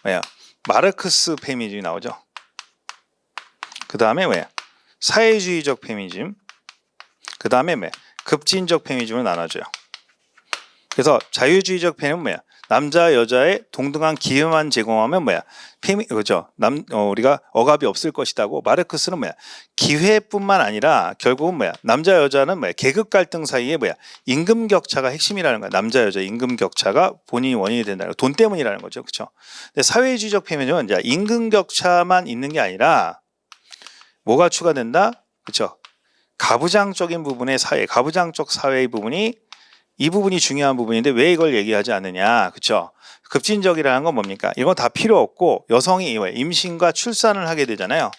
뭐야? 마르크스 페미니즘이 나오죠. 그 다음에 뭐야? 사회주의적 페미니즘. 그 다음에 뭐야? 급진적 페미니즘으로 나눠져요. 그래서 자유주의적 페미니즘은 뭐야? 남자 여자의 동등한 기회만 제공하면 뭐야? 그죠? 우리가 억압이 없을 것이다고. 마르크스는 뭐야? 기회뿐만 아니라 결국은 뭐야? 남자 여자는 뭐야? 계급 갈등 사이에 뭐야? 임금 격차가 핵심이라는 거야. 남자 여자 임금 격차가 본인이 원인이 된다는 거. 돈 때문이라는 거죠, 그렇죠? 근데 사회주의적 페미니즘은 이제 임금 격차만 있는 게 아니라 뭐가 추가된다, 그렇죠? 가부장적인 부분의 사회, 가부장적 사회의 부분이 이 부분이 중요한 부분인데 왜 이걸 얘기하지 않느냐, 그렇죠? 급진적이라는 건 뭡니까? 이건 다 필요 없고 여성이 임신과 출산을 하게 되잖아요.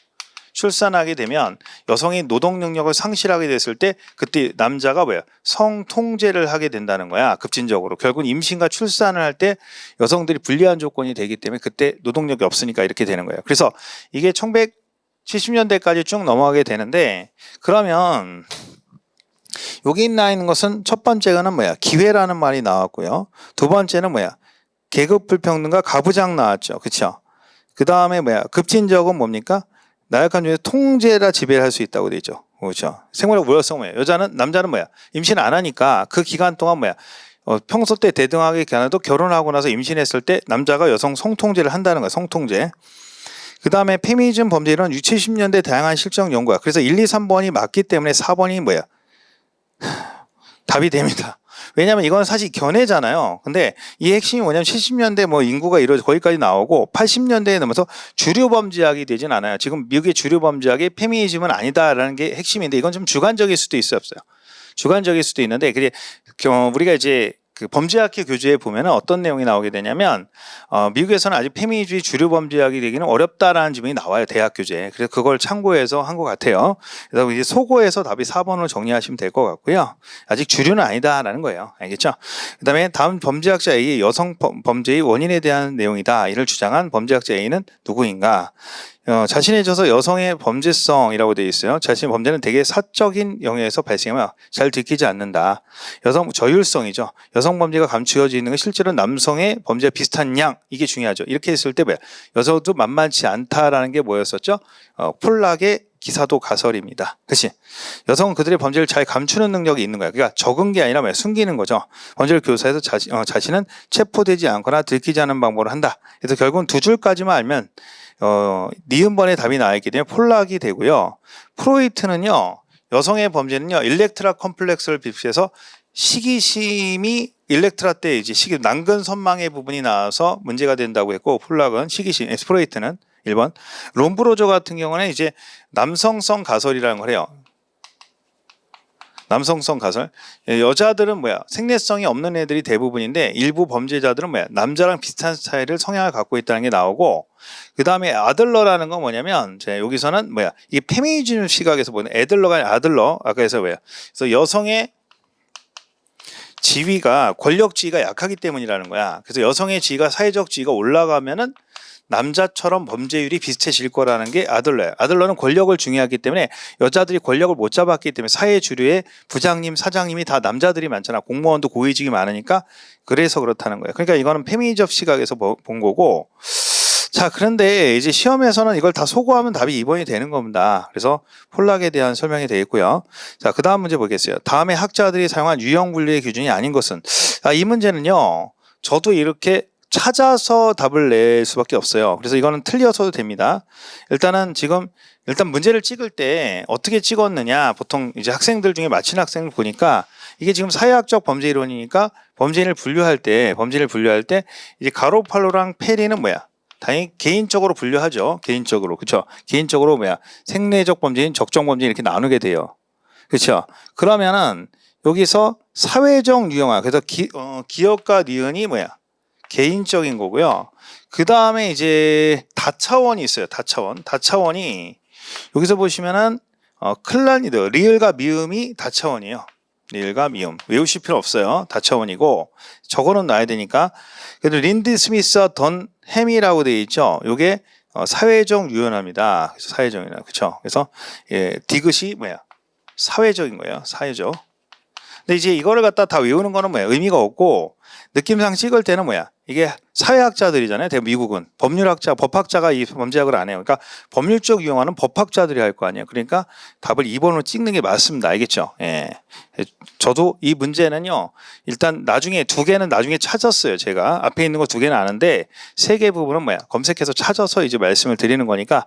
출산하게 되면 여성이 노동 능력을 상실하게 됐을 때 그때 남자가 뭐야? 성통제를 하게 된다는 거야. 급진적으로. 결국은 임신과 출산을 할 때 여성들이 불리한 조건이 되기 때문에 그때 노동력이 없으니까 이렇게 되는 거예요. 그래서 이게 1970년대까지 쭉 넘어가게 되는데 그러면 여기 나 있는 것은 첫 번째는 뭐야? 기회라는 말이 나왔고요. 두 번째는 뭐야? 계급 불평등과 가부장 나왔죠. 그렇죠? 그 다음에 뭐야? 급진적은 뭡니까? 나약한 중에 통제라 지배를 할 수 있다고 되죠. 그렇죠? 생활력 무혈성 뭐야? 남자는 뭐야? 임신 안 하니까 그 기간 동안 뭐야? 평소 때 대등하게 기간에도 결혼하고 나서 임신했을 때 남자가 여성 성통제를 한다는 거야. 성통제. 그 다음에 페미니즘 범죄는 60, 70년대 다양한 실정 연구야. 그래서 1, 2, 3번이 맞기 때문에 4번이 뭐야? 답이 됩니다. 왜냐하면 이건 사실 견해잖아요. 근데 이 핵심이 뭐냐면 70년대 뭐 인구가 거기까지 나오고 80년대에 넘어서 주류 범죄학이 되진 않아요. 지금 미국의 주류 범죄학이 페미니즘은 아니다라는 게 핵심인데 이건 좀 주관적일 수도 있어요, 없어요? 주관적일 수도 있는데 그게 우리가 이제 그 범죄학회 교재에 보면 어떤 내용이 나오게 되냐면 미국에서는 아직 페미니즘이 주류 범죄학이 되기는 어렵다라는 지문이 나와요, 대학 교재에. 그래서 그걸 참고해서 한 것 같아요. 그래서 이제 소고에서 답이 4번으로 정리하시면 될 것 같고요. 아직 주류는 아니다라는 거예요. 알겠죠? 그다음에 다음 범죄학자 A의 여성 범죄의 원인에 대한 내용이다. 이를 주장한 범죄학자 A는 누구인가? 자신에 있어서 여성의 범죄성이라고 되어 있어요. 자신의 범죄는 대개 사적인 영역에서 발생하며 잘 들키지 않는다. 여성 저율성이죠. 여성 범죄가 감추어져 있는 건 실제로 남성의 범죄와 비슷한 양, 이게 중요하죠. 이렇게 했을 때 뭐야? 여성도 만만치 않다라는 게 뭐였었죠? 폴락의 기사도 가설입니다. 그렇지? 여성은 그들의 범죄를 잘 감추는 능력이 있는 거야. 그러니까 적은 게 아니라 뭐야? 숨기는 거죠. 범죄를 교사해서 자신은 체포되지 않거나 들키지 않는 방법을 한다. 그래서 결국은 두 줄까지만 알면 니은번의 답이 나와있기 때문에 폴락이 되고요. 프로이트는요, 여성의 범죄는요, 일렉트라 컴플렉스를 비롯해서 시기심이 일렉트라 때 이제 난근 선망의 부분이 나와서 문제가 된다고 했고, 폴락은 시기심, 프로이트는 1번. 롬브로저 같은 경우는 이제 남성성 가설이라는 걸 해요. 남성성 가설. 여자들은 뭐야? 생리성이 없는 애들이 대부분인데 일부 범죄자들은 뭐야? 남자랑 비슷한 스타일을 성향을 갖고 있다는 게 나오고, 그 다음에 아들러라는 건 뭐냐면 여기서는 뭐야? 이 페미니즘 시각에서 보는 애들러가 아니라 아들러. 아까 해서 뭐야? 그래서 여성의 지위가 권력 지위가 약하기 때문이라는 거야. 그래서 여성의 지위가 사회적 지위가 올라가면은 남자처럼 범죄율이 비슷해질 거라는 게 아들러예요. 아들러는 권력을 중요하기 때문에 여자들이 권력을 못 잡았기 때문에 사회 주류의 부장님, 사장님이 다 남자들이 많잖아. 공무원도 고위직이 많으니까 그래서 그렇다는 거예요. 그러니까 이거는 페미니즘 시각에서 본 거고. 자, 그런데 이제 시험에서는 이걸 다 소거하면 답이 2번이 되는 겁니다. 그래서 폴락에 대한 설명이 되겠고요. 자, 그 다음 문제 보겠어요. 다음에 학자들이 사용한 유형 분류의 기준이 아닌 것은, 이 문제는요, 저도 이렇게 찾아서 답을 낼 수밖에 없어요. 그래서 이거는 틀려서도 됩니다. 일단 문제를 찍을 때 어떻게 찍었느냐, 보통 이제 학생들 중에 맞힌 학생을 보니까 이게 지금 사회학적 범죄 이론이니까 범죄인을 분류할 때 이제 가로팔로랑 페리는 뭐야? 당연히 개인적으로 분류하죠. 개인적으로. 그렇죠? 개인적으로 뭐야? 생내적 범죄인, 적정 범죄인 이렇게 나누게 돼요. 그렇죠? 그러면은 여기서 사회적 유형화. 그래서 기업과 니은이 뭐야? 개인적인 거고요. 그 다음에 이제 다차원이 있어요. 다차원이 여기서 보시면은 클라니드, 리을과 미음이 다차원이에요. 리을과 미음. 외우실 필요 없어요. 다차원이고 저거는 놔야 되니까. 그래도 린드 스미스와 던 햄이라고 되어 있죠. 요게 사회적 유형화입니다. 그래서 사회적이나 그렇죠. 그래서 디귿이 뭐야? 사회적인 거예요. 사회적. 근데 이제 이거를 갖다 다 외우는 거는 뭐야? 의미가 없고 느낌상 찍을 때는 뭐야? 이게 사회학자들이잖아요. 미국은 법학자가 이 범죄학을 안 해요. 그러니까 법률적 유형화는 법학자들이 할 거 아니에요. 그러니까 답을 2번으로 찍는 게 맞습니다. 알겠죠? 예. 저도 이 문제는요. 일단 나중에 두 개는 나중에 찾았어요. 제가 앞에 있는 거 두 개는 아는데 세 개 부분은 뭐야? 검색해서 찾아서 이제 말씀을 드리는 거니까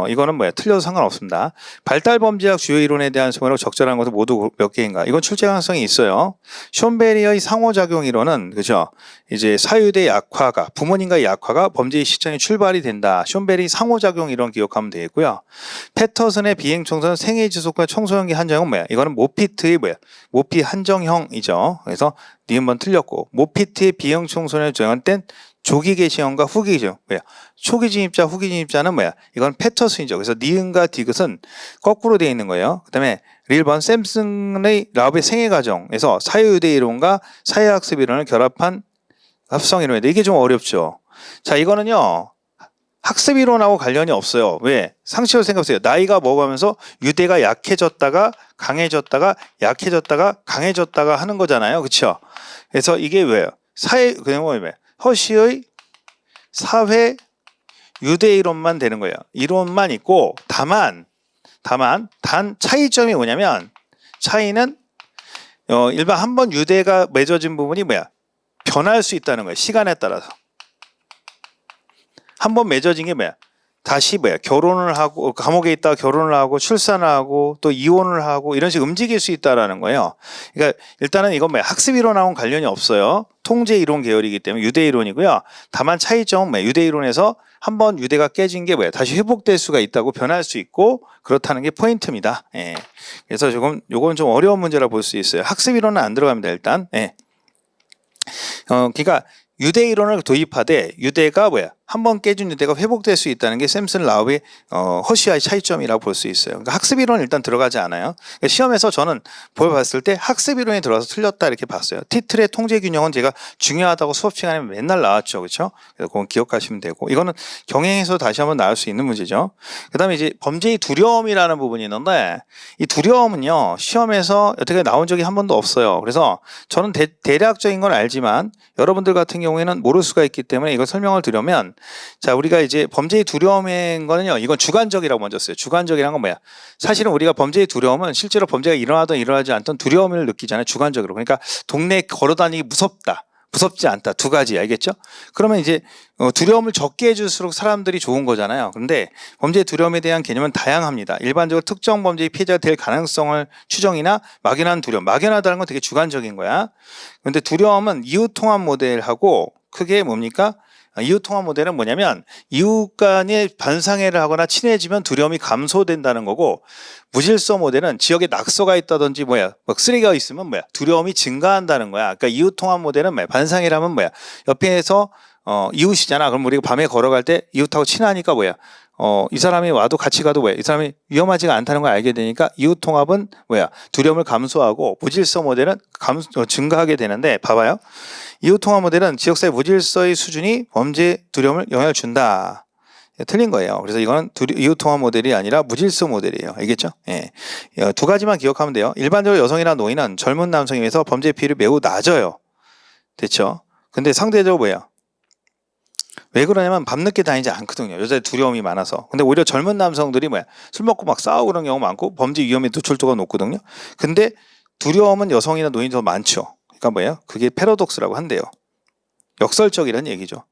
이거는 뭐야? 틀려도 상관없습니다. 발달 범죄학 주요 이론에 대한 소개로 적절한 것은 모두 몇 개인가? 이건 출제 가능성이 있어요. 숀베리의 상호작용 이론은 그죠? 이제 사유대 약화가 부모님과의 약화가 범죄의 시점에 출발이 된다. 숀베리 상호작용 이론 기억하면 되겠고요. 패터슨의 비행청소년 생애 지속과 청소년기 한정은 뭐야? 이거는 모피트의 뭐야? 모피 한정형이죠. 그래서 니은번 틀렸고 모피트의 비행청소년을 정한 땐 조기 개시형과 후기 개시형 뭐야? 초기 진입자, 후기 진입자는 뭐야? 이건 패터슨이죠. 그래서 니은과 디귿은 거꾸로 되어 있는 거예요. 그다음에 1번 샘슨의 라브의 생애 과정에서 사회의대 이론과 사회학습 이론을 결합한 합성 이론인데 이게 좀 어렵죠. 자, 이거는요. 학습 이론하고 관련이 없어요. 왜? 상식으로 생각해보세요. 나이가 먹어가면서 유대가 약해졌다가 강해졌다가 약해졌다가 강해졌다가 하는 거잖아요. 그렇죠? 그래서 이게 왜요? 그냥 뭐예요? 허시의 사회 유대 이론만 되는 거예요. 이론만 있고 단 차이점이 뭐냐면 차이는 일반 한 번 유대가 맺어진 부분이 뭐야? 변할 수 있다는 거예요. 시간에 따라서. 한 번 맺어진 게 뭐야? 다시 뭐야? 결혼을 하고 감옥에 있다가 결혼을 하고 출산을 하고 또 이혼을 하고 이런 식으로 움직일 수 있다라는 거예요. 그러니까 일단은 이건 뭐야? 학습 이론하고는 관련이 없어요. 통제 이론 계열이기 때문에 유대 이론이고요. 다만 차이점은 뭐야? 유대 이론에서 한 번 유대가 깨진 게 뭐야? 다시 회복될 수가 있다고 변할 수 있고 그렇다는 게 포인트입니다. 예. 그래서 요건 좀 어려운 문제라 볼 수 있어요. 학습 이론은 안 들어갑니다. 일단. 예. 그러니까 유대 이론을 도입하되 유대가 뭐야? 한 번 깨진 유대가 회복될 수 있다는 게 샘슨 라우의 허쉬와의 차이점이라고 볼 수 있어요. 그러니까 학습 이론은 일단 들어가지 않아요. 그러니까 시험에서 저는 보여봤을 때 학습 이론이 들어가서 틀렸다 이렇게 봤어요. 티틀의 통제 균형은 제가 중요하다고 수업 시간에 맨날 나왔죠, 그렇죠? 그래서 그건 기억하시면 되고 이거는 경향에서 다시 한번 나올 수 있는 문제죠. 그다음에 이제 범죄의 두려움이라는 부분이 있는데 이 두려움은요 시험에서 여태까지 나온 적이 한 번도 없어요. 그래서 저는 대략적인 건 알지만 여러분들 같은 경우에는 모를 수가 있기 때문에 이걸 설명을 드리면 자, 우리가 이제 범죄의 두려움인 거는요, 이건 주관적이라고 먼저 써요. 주관적이라는 건 뭐야? 사실은 우리가 범죄의 두려움은 실제로 범죄가 일어나든 일어나지 않든 두려움을 느끼잖아요. 주관적으로. 그러니까 동네에 걸어다니기 무섭다. 무섭지 않다. 두 가지 알겠죠? 그러면 이제 두려움을 적게 해줄수록 사람들이 좋은 거잖아요. 그런데 범죄의 두려움에 대한 개념은 다양합니다. 일반적으로 특정 범죄의 피해자가 될 가능성을 추정이나 막연한 두려움. 막연하다는 건 되게 주관적인 거야. 그런데 두려움은 이웃통합 모델하고 크게 뭡니까? 이웃통합 모델은 뭐냐면 이웃 간에 반상회를 하거나 친해지면 두려움이 감소된다는 거고 무질서 모델은 지역에 낙서가 있다든지 뭐야 막 쓰레기가 있으면 뭐야 두려움이 증가한다는 거야. 그러니까 이웃통합 모델은 뭐야 반상회를 하면 뭐야 옆에서 이웃이잖아. 그럼 우리가 밤에 걸어갈 때 이웃하고 친하니까 뭐야 이 사람이 와도 같이 가도 뭐야 이 사람이 위험하지가 않다는 걸 알게 되니까 이웃통합은 뭐야 두려움을 감소하고 무질서 모델은 증가하게 되는데 봐봐요. 이웃통합 모델은 지역사회 무질서의 수준이 범죄 두려움을 영향을 준다. 틀린 거예요. 그래서 이거는 이웃통합 모델이 아니라 무질서 모델이에요. 알겠죠? 예. 두 가지만 기억하면 돼요. 일반적으로 여성이나 노인은 젊은 남성에 비해서 범죄 피해율이 매우 낮아요. 됐죠? 근데 상대적으로 뭐예요? 왜 그러냐면 밤늦게 다니지 않거든요. 여자의 두려움이 많아서. 근데 오히려 젊은 남성들이 뭐야? 술 먹고 막 싸우고 그런 경우 많고 범죄 위험에 노출도가 높거든요. 근데 두려움은 여성이나 노인이 더 많죠. 그러니까 뭐예요? 그게 패러독스라고 한대요. 역설적이라는 얘기죠.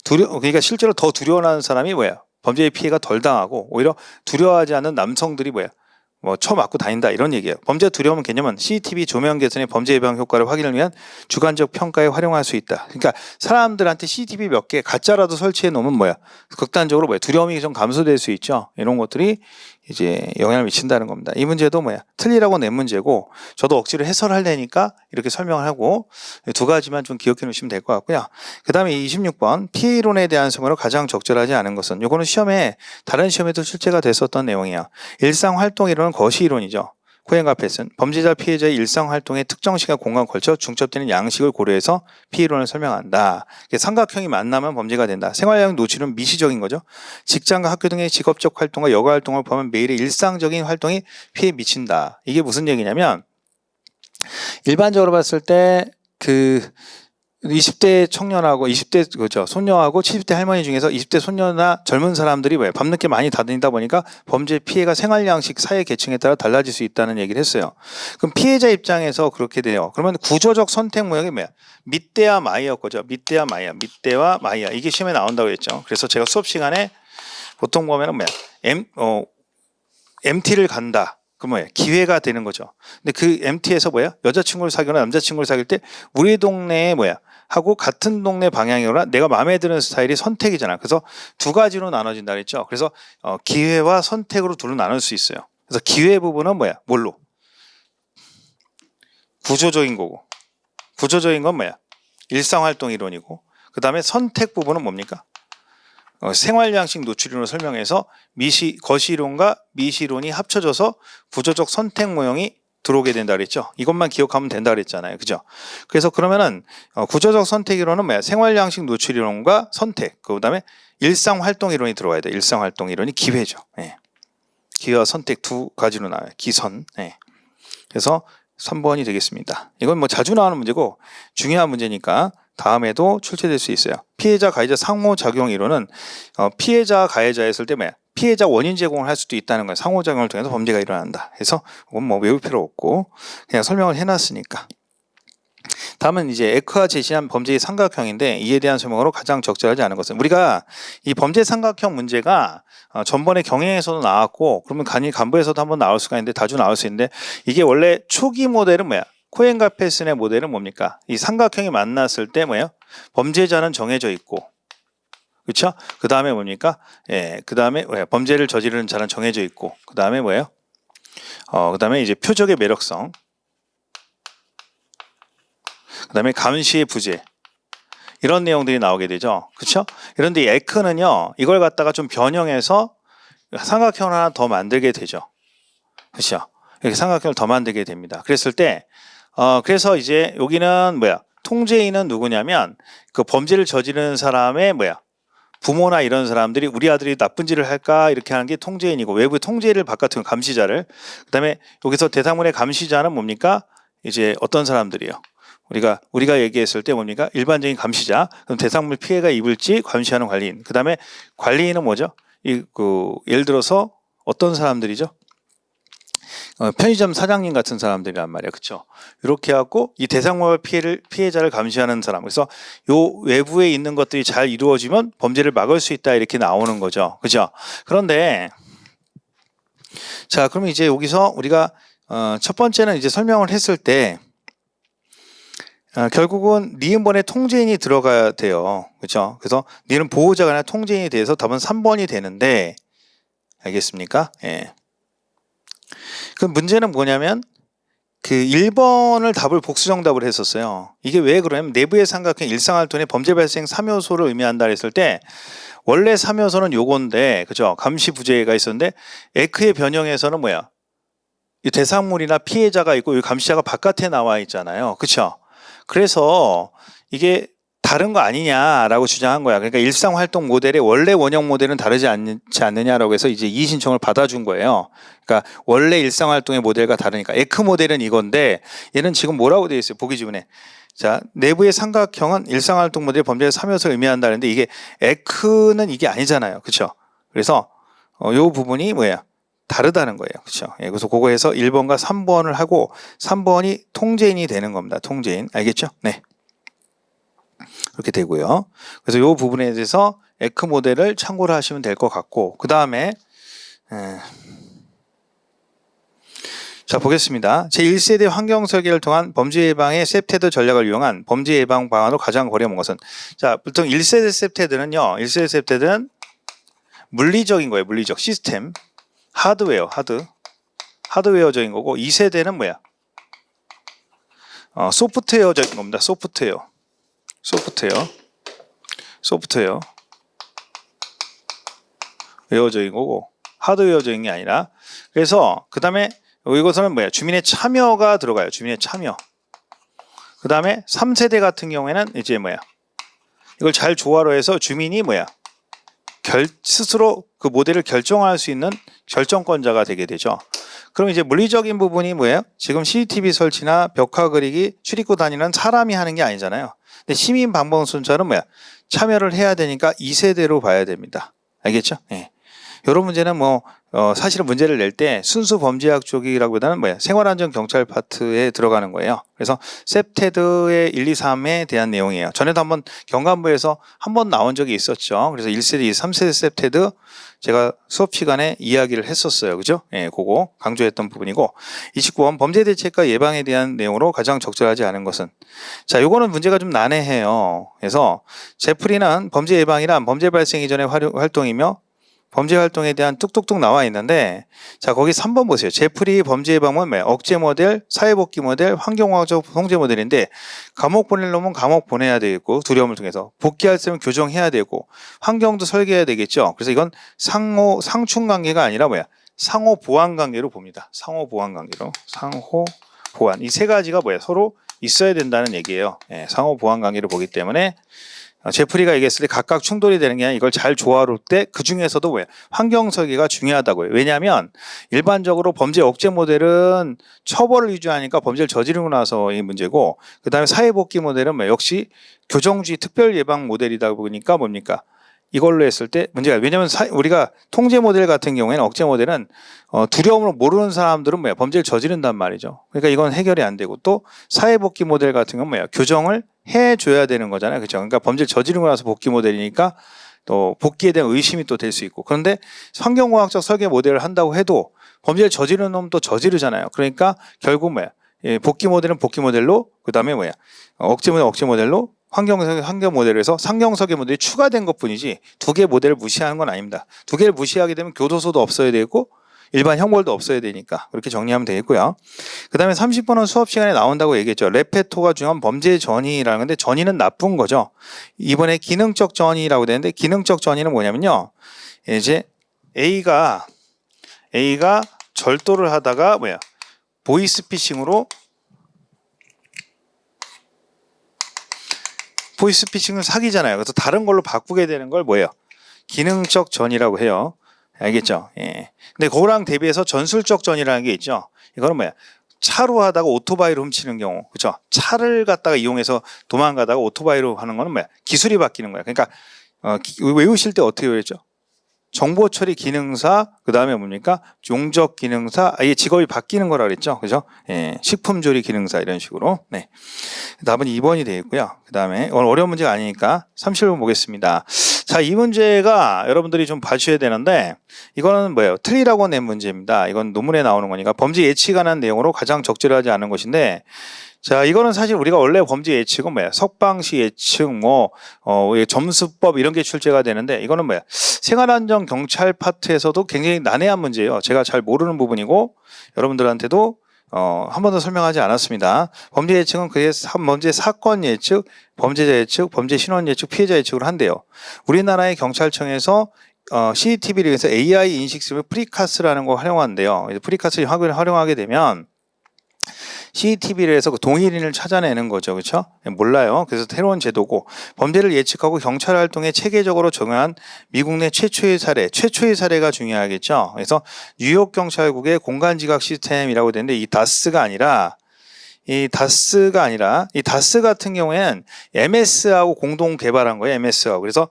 그러니까 실제로 더 두려워하는 사람이 뭐예요? 범죄의 피해가 덜 당하고 오히려 두려워하지 않는 남성들이 뭐예요? 뭐 쳐맞고 다닌다 이런 얘기예요. 범죄 두려움 개념은 CCTV 조명 개선의 범죄 예방 효과를 확인을 위한 주관적 평가에 활용할 수 있다. 그러니까 사람들한테 CCTV 몇 개 가짜라도 설치해 놓으면 뭐야? 극단적으로 뭐야? 두려움이 좀 감소될 수 있죠. 이런 것들이 이제 영향을 미친다는 겁니다. 이 문제도 뭐야? 틀리라고 낸 문제고 저도 억지로 해설하려니까 이렇게 설명을 하고 두 가지만 좀 기억해 놓으시면 될 것 같고요. 그 다음에 26번 피해 이론에 대한 설명으로 가장 적절하지 않은 것은 요거는 시험에 다른 시험에도 출제가 됐었던 내용이에요. 일상 활동 이론은 거시 이론이죠. 코엔과 패슨 범죄자 피해자의 일상 활동의 특정 시간 공간 걸쳐 중첩되는 양식을 고려해서 피해 이론을 설명한다. 삼각형이 만나면 범죄가 된다. 생활형 노출은 미시적인 거죠. 직장과 학교 등의 직업적 활동과 여가 활동을 포함한 매일의 일상적인 활동이 피해에 미친다. 이게 무슨 얘기냐면 일반적으로 봤을 때 20대 청년하고 20대 그죠 손녀하고 70대 할머니 중에서 20대 손녀나 젊은 사람들이 왜 밤늦게 많이 다니다 보니까 범죄 피해가 생활 양식 사회 계층에 따라 달라질 수 있다는 얘기를 했어요. 그럼 피해자 입장에서 그렇게 돼요. 그러면 구조적 선택 모형이 뭐야? 밑대와 마이어 거죠. 밑대와 마이어 이게 시험에 나온다고 했죠. 그래서 제가 수업 시간에 보통 보면은 뭐야? MT를 간다. 그 뭐야? 기회가 되는 거죠. 근데 그 MT에서 뭐야? 여자친구를 사귀거나 남자친구를 사귈 때 우리 동네에 뭐야? 하고 같은 동네 방향이거나 내가 마음에 드는 스타일이 선택이잖아. 그래서 두 가지로 나눠진다 그랬죠. 그래서 기회와 선택으로 둘로 나눌 수 있어요. 그래서 기회 부분은 뭐야? 뭘로? 구조적인 거고. 구조적인 건 뭐야? 일상활동 이론이고. 그 다음에 선택 부분은 뭡니까? 생활양식 노출이론을 설명해서 거시이론과 미시이론이 합쳐져서 구조적 선택 모형이 들어오게 된다 그랬죠. 이것만 기억하면 된다 그랬잖아요. 그죠? 그래서 그러면은 구조적 선택 이론은 뭐야? 생활양식 노출 이론과 선택. 그다음에 일상활동 이론이 들어와야 돼. 일상활동 이론이 기회죠. 예. 기회와 선택 두 가지로 나와요. 기선. 예. 그래서 3번이 되겠습니다. 이건 뭐 자주 나오는 문제고 중요한 문제니까 다음에도 출제될 수 있어요. 피해자 가해자 상호작용 이론은 피해자 가해자 했을 때 뭐야? 피해자 원인 제공을 할 수도 있다는 거예요. 상호작용을 통해서 범죄가 일어난다. 그래서 그건 뭐 외울 필요 없고 그냥 설명을 해놨으니까. 다음은 이제 에크가 제시한 범죄의 삼각형인데 이에 대한 설명으로 가장 적절하지 않은 것은 우리가 이 범죄 삼각형 문제가 전번에 경영에서도 나왔고 그러면 간부에서도 한번 나올 수가 있는데 자주 나올 수 있는데 이게 원래 초기 모델은 뭐야? 코엔과 패슨의 모델은 뭡니까? 이 삼각형이 만났을 때 뭐예요? 범죄자는 정해져 있고 그렇죠? 그 다음에 뭡니까? 예, 그 다음에 범죄를 저지르는 자는 정해져 있고 그 다음에 뭐예요? 그 다음에 이제 표적의 매력성 그 다음에 감시의 부재 이런 내용들이 나오게 되죠. 그렇죠? 그런데 이 에크는요 이걸 갖다가 좀 변형해서 삼각형을 하나 더 만들게 되죠. 그렇죠? 이렇게 삼각형을 더 만들게 됩니다. 그랬을 때 그래서 이제 여기는 뭐야? 통제인은 누구냐면 그 범죄를 저지르는 사람의 뭐야? 부모나 이런 사람들이 우리 아들이 나쁜 짓을 할까 이렇게 하는 게 통제인이고 외부 통제를 바깥은 감시자를 그다음에 여기서 대상물의 감시자는 뭡니까? 이제 어떤 사람들이요? 우리가 얘기했을 때 뭡니까? 일반적인 감시자. 그럼 대상물 피해가 입을지 감시하는 관리인. 그다음에 관리인은 뭐죠? 예를 들어서 어떤 사람들이죠? 편의점 사장님 같은 사람들이란 말이야. 그렇죠? 이렇게 하고 이 대상물 피해자를 감시하는 사람. 그래서 요 외부에 있는 것들이 잘 이루어지면 범죄를 막을 수 있다 이렇게 나오는 거죠. 그죠? 그런데 자, 그러면 이제 여기서 우리가 첫 번째는 이제 설명을 했을 때 결국은 니은번에 통제인이 들어가야 돼요. 그렇죠? 그래서 니은 보호자가 아니라 통제인이 돼서 답은 3번이 되는데 알겠습니까? 예. 그 문제는 뭐냐면 그 1번을 답을 복수 정답을 했었어요. 이게 왜 그러냐면 내부의 삼각형 일상활동의 범죄 발생 3요소를 의미한다 했을 때 원래 3요소는 요건데 그죠? 감시 부재가 있었는데 에크의 변형에서는 뭐야? 이 대상물이나 피해자가 있고 이 감시자가 바깥에 나와 있잖아요. 그렇죠? 그래서 이게 다른 거 아니냐라고 주장한 거야. 그러니까 일상활동 모델의 원래 원형 모델은 다르지 않지 않느냐라고 해서 이제 이의 신청을 받아준 거예요. 그러니까 원래 일상활동의 모델과 다르니까 에크 모델은 이건데 얘는 지금 뭐라고 되어 있어요? 보기 주문에. 자, 내부의 삼각형은 일상활동 모델 범죄의 3요소를 의미한다는데 이게 에크는 이게 아니잖아요. 그렇죠? 그래서 요 부분이 뭐예요? 다르다는 거예요. 그렇죠? 예, 그래서 그거 해서 1번과 3번을 하고 3번이 통제인이 되는 겁니다. 통제인. 알겠죠? 네. 그렇게 되고요. 그래서 이 부분에 대해서 에크 모델을 참고를 하시면 될 것 같고 그 다음에 자, 보겠습니다. 제1세대 환경 설계를 통한 범죄 예방의 셉테드 전략을 이용한 범죄 예방 방안으로 가장 어려운 것은, 자, 보통 1세대 셉테드는요, 1세대 셉테드는 물리적인 거예요. 물리적 시스템, 하드웨어, 하드웨어적인 거고, 2세대는 뭐야? 소프트웨어적인 겁니다. 소프트웨어적인 거고, 하드웨어적인 게 아니라. 그래서 그 다음에 이것은 뭐야? 주민의 참여가 들어가요. 주민의 참여. 그 다음에 3세대 같은 경우에는 이제 뭐야? 이걸 잘 조화로 해서 주민이 뭐야? 스스로 그 모델을 결정할 수 있는 결정권자가 되게 되죠. 그럼 이제 물리적인 부분이 뭐예요? 지금 CCTV 설치나 벽화 그리기, 출입구 다니는 사람이 하는 게 아니잖아요. 근데 시민 방범 순찰은 뭐야? 참여를 해야 되니까 2세대로 봐야 됩니다. 알겠죠? 예. 이런 문제는 사실은 문제를 낼 때 순수 범죄학 쪽이라기보다는 뭐야? 생활안전 경찰 파트에 들어가는 거예요. 그래서 셉테드의 1, 2, 3에 대한 내용이에요. 전에도 한번 경감부에서 한번 나온 적이 있었죠. 그래서 1세대, 2, 3세대 셉테드 제가 수업 시간에 이야기를 했었어요. 그죠? 예, 그거 강조했던 부분이고, 29번 범죄 대책과 예방에 대한 내용으로 가장 적절하지 않은 것은, 자, 요거는 문제가 좀 난해해요. 그래서 제프리는 범죄 예방이란 범죄 발생 이전의 활동이며 범죄 활동에 대한 뚝뚝뚝 나와 있는데, 자, 거기 3번 보세요. 제프리 범죄 예방은 뭐예요? 억제 모델, 사회복귀 모델, 환경화적 통제 모델인데, 감옥 보낼 놈은 감옥 보내야 되겠고, 두려움을 통해서 복귀할 때는 교정해야 되고, 환경도 설계해야 되겠죠. 그래서 이건 상충 관계가 아니라 뭐야? 상호 보완 관계로 봅니다. 상호 보완 관계로. 상호 보완. 이 세 가지가 뭐야? 서로 있어야 된다는 얘기예요. 예, 상호 보완 관계로 보기 때문에 제프리가 얘기했을 때 각각 충돌이 되는 게 아니라 이걸 잘 조화로울 때 그 중에서도 왜 환경 설계가 중요하다고요. 왜냐하면 일반적으로 범죄 억제 모델은 처벌을 위주하니까 범죄를 저지르고 나서의 문제고, 그 다음에 사회복귀 모델은 뭐 역시 교정주의 특별 예방 모델이다 보니까 뭡니까? 이걸로 했을 때 문제가, 왜냐하면 우리가 통제 모델 같은 경우에는 억제 모델은 두려움으로 모르는 사람들은 뭐야? 범죄를 저지른단 말이죠. 그러니까 이건 해결이 안 되고, 또 사회복귀 모델 같은 건 뭐야? 교정을 해줘야 되는 거잖아요. 그렇죠? 그러니까 범죄를 저지르고 나서 복귀 모델이니까 또 복귀에 대한 의심이 또 될 수 있고, 그런데 환경공학적 설계 모델을 한다고 해도 범죄를 저지르는 놈은 또 저지르잖아요. 그러니까 결국 뭐야? 예, 복귀 모델은 복귀 모델로, 그 다음에 뭐야? 억제 모델 억제 모델로, 환경 모델에서 상경설계 모델이 추가된 것 뿐이지 두 개 모델을 무시하는 건 아닙니다. 두 개를 무시하게 되면 교도소도 없어야 되고 일반 형벌도 없어야 되니까 그렇게 정리하면 되겠고요. 그 다음에 30번은 수업 시간에 나온다고 얘기했죠. 레페토가 중요한 범죄 전이라는 건데, 전이는 나쁜 거죠. 이번에 기능적 전이라고 되는데, 기능적 전이는 뭐냐면요, 이제 A가 절도를 하다가 뭐야? 보이스피싱을 사기잖아요. 그래서 다른 걸로 바꾸게 되는 걸 뭐예요? 기능적 전이라고 해요. 알겠죠? 예. 근데 그거랑 대비해서 전술적 전이라는 게 있죠. 이거는 뭐야? 차로 하다가 오토바이로 훔치는 경우, 그렇죠? 차를 갖다가 이용해서 도망가다가 오토바이로 하는 거는 뭐야? 기술이 바뀌는 거야. 그러니까 외우실 때 어떻게 외웠죠? 정보 처리 기능사, 그 다음에 뭡니까? 용접 기능사, 아예 직업이 바뀌는 거라 그랬죠. 그죠? 예, 식품 조리 기능사 이런 식으로. 네. 답은 2번이 되겠고요. 그 다음에 오늘 어려운 문제가 아니니까 37번 보겠습니다. 자, 이 문제가 여러분들이 좀 봐주셔야 되는데, 이거는 뭐예요? 틀리라고 낸 문제입니다. 이건 논문에 나오는 거니까 범죄 예측에 관한 내용으로 가장 적절하지 않은 것인데, 자, 이거는 사실 우리가 원래 범죄 예측은 뭐야? 석방시 예측, 점수법 이런 게 출제가 되는데, 이거는 뭐야? 생활안전 경찰 파트에서도 굉장히 난해한 문제예요. 제가 잘 모르는 부분이고, 여러분들한테도 한 번도 설명하지 않았습니다. 범죄 예측은 그게 범죄 사건 예측, 범죄자 예측, 범죄 신원 예측, 피해자 예측을 한대요. 우리나라의 경찰청에서 CCTV를 위해서 AI 인식 시스템 프리카스라는 거 활용한대요. 프리카스를 활용하게 되면 CCTV를 해서 그 동일인을 찾아내는 거죠. 그렇죠? 몰라요. 그래서 새로운 제도고, 범죄를 예측하고 경찰 활동에 체계적으로 적용한 미국 내 최초의 사례가 중요하겠죠. 그래서 뉴욕 경찰국의 공간 지각 시스템이라고 되는데, 이 다스가 아니라 이 다스 같은 경우에는 MS하고 공동 개발한 거예요. MS하고. 그래서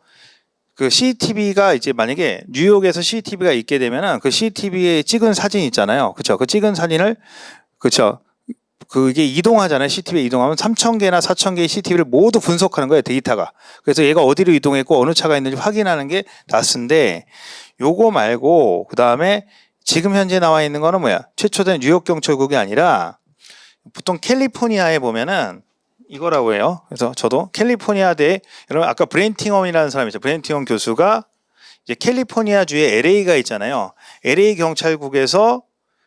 그 CCTV가 이제 만약에 뉴욕에서 CCTV가 있게 되면은 그 CCTV에 찍은 사진 있잖아요. 그렇죠? 그 찍은 사진을, 그렇죠? 그게 이동하잖아요. CCTV에 이동하면 3,000개나 4,000개의 CCTV를 모두 분석하는 거예요. 데이터가. 그래서 얘가 어디로 이동했고 어느 차가 있는지 확인하는 게 다스인데, 요거 말고 그 다음에 지금 현재 나와 있는 거는 뭐야? 최초된 뉴욕 경찰국이 아니라 보통 캘리포니아에 보면은 이거라고 해요. 그래서 저도 캘리포니아대, 여러분 아까 브렌팅엄이라는 사람이 있죠. 브렌팅엄 교수가 이제 캘리포니아 주에 LA가 있잖아요. LA 경찰국에서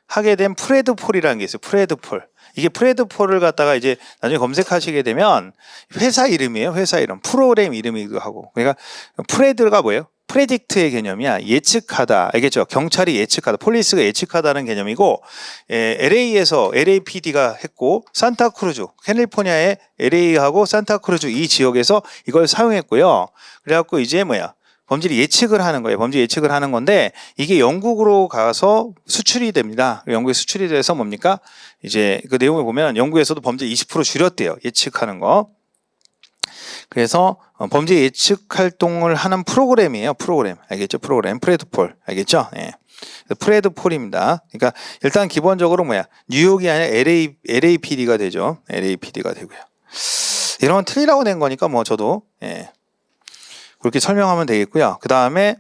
하게 된 프레드폴이라는 게 있어요. 프레드폴. 이게 프레드폴을 갖다가 이제 나중에 검색하시게 되면 회사 이름이에요. 회사 이름. 프로그램 이름이기도 하고. 그러니까 프레드가 뭐예요? 프레딕트의 개념이야. 예측하다. 알겠죠? 경찰이 예측하다. 폴리스가 예측하다는 개념이고, LA에서 LAPD가 했고, 산타크루즈, 캘리포니아의 LA하고 산타크루즈 이 지역에서 이걸 사용했고요. 그래갖고 이제 뭐야? 범죄를 예측을 하는 거예요. 범죄 예측을 하는 건데, 이게 영국으로 가서 수출이 됩니다. 영국에 수출이 돼서 뭡니까? 이제 그 내용을 보면 영국에서도 범죄 20% 줄였대요. 예측하는 거. 그래서 범죄 예측 활동을 하는 프로그램이에요. 프로그램. 알겠죠? 프로그램. 프레드폴. 알겠죠? 예. 프레드폴입니다. 그러니까 일단 기본적으로 뭐야? 뉴욕이 아니라 LAPD가 되죠. LAPD가 되고요. 이런 건 틀리라고 낸 거니까 뭐 저도 예. 그렇게 설명하면 되겠고요. 그 다음에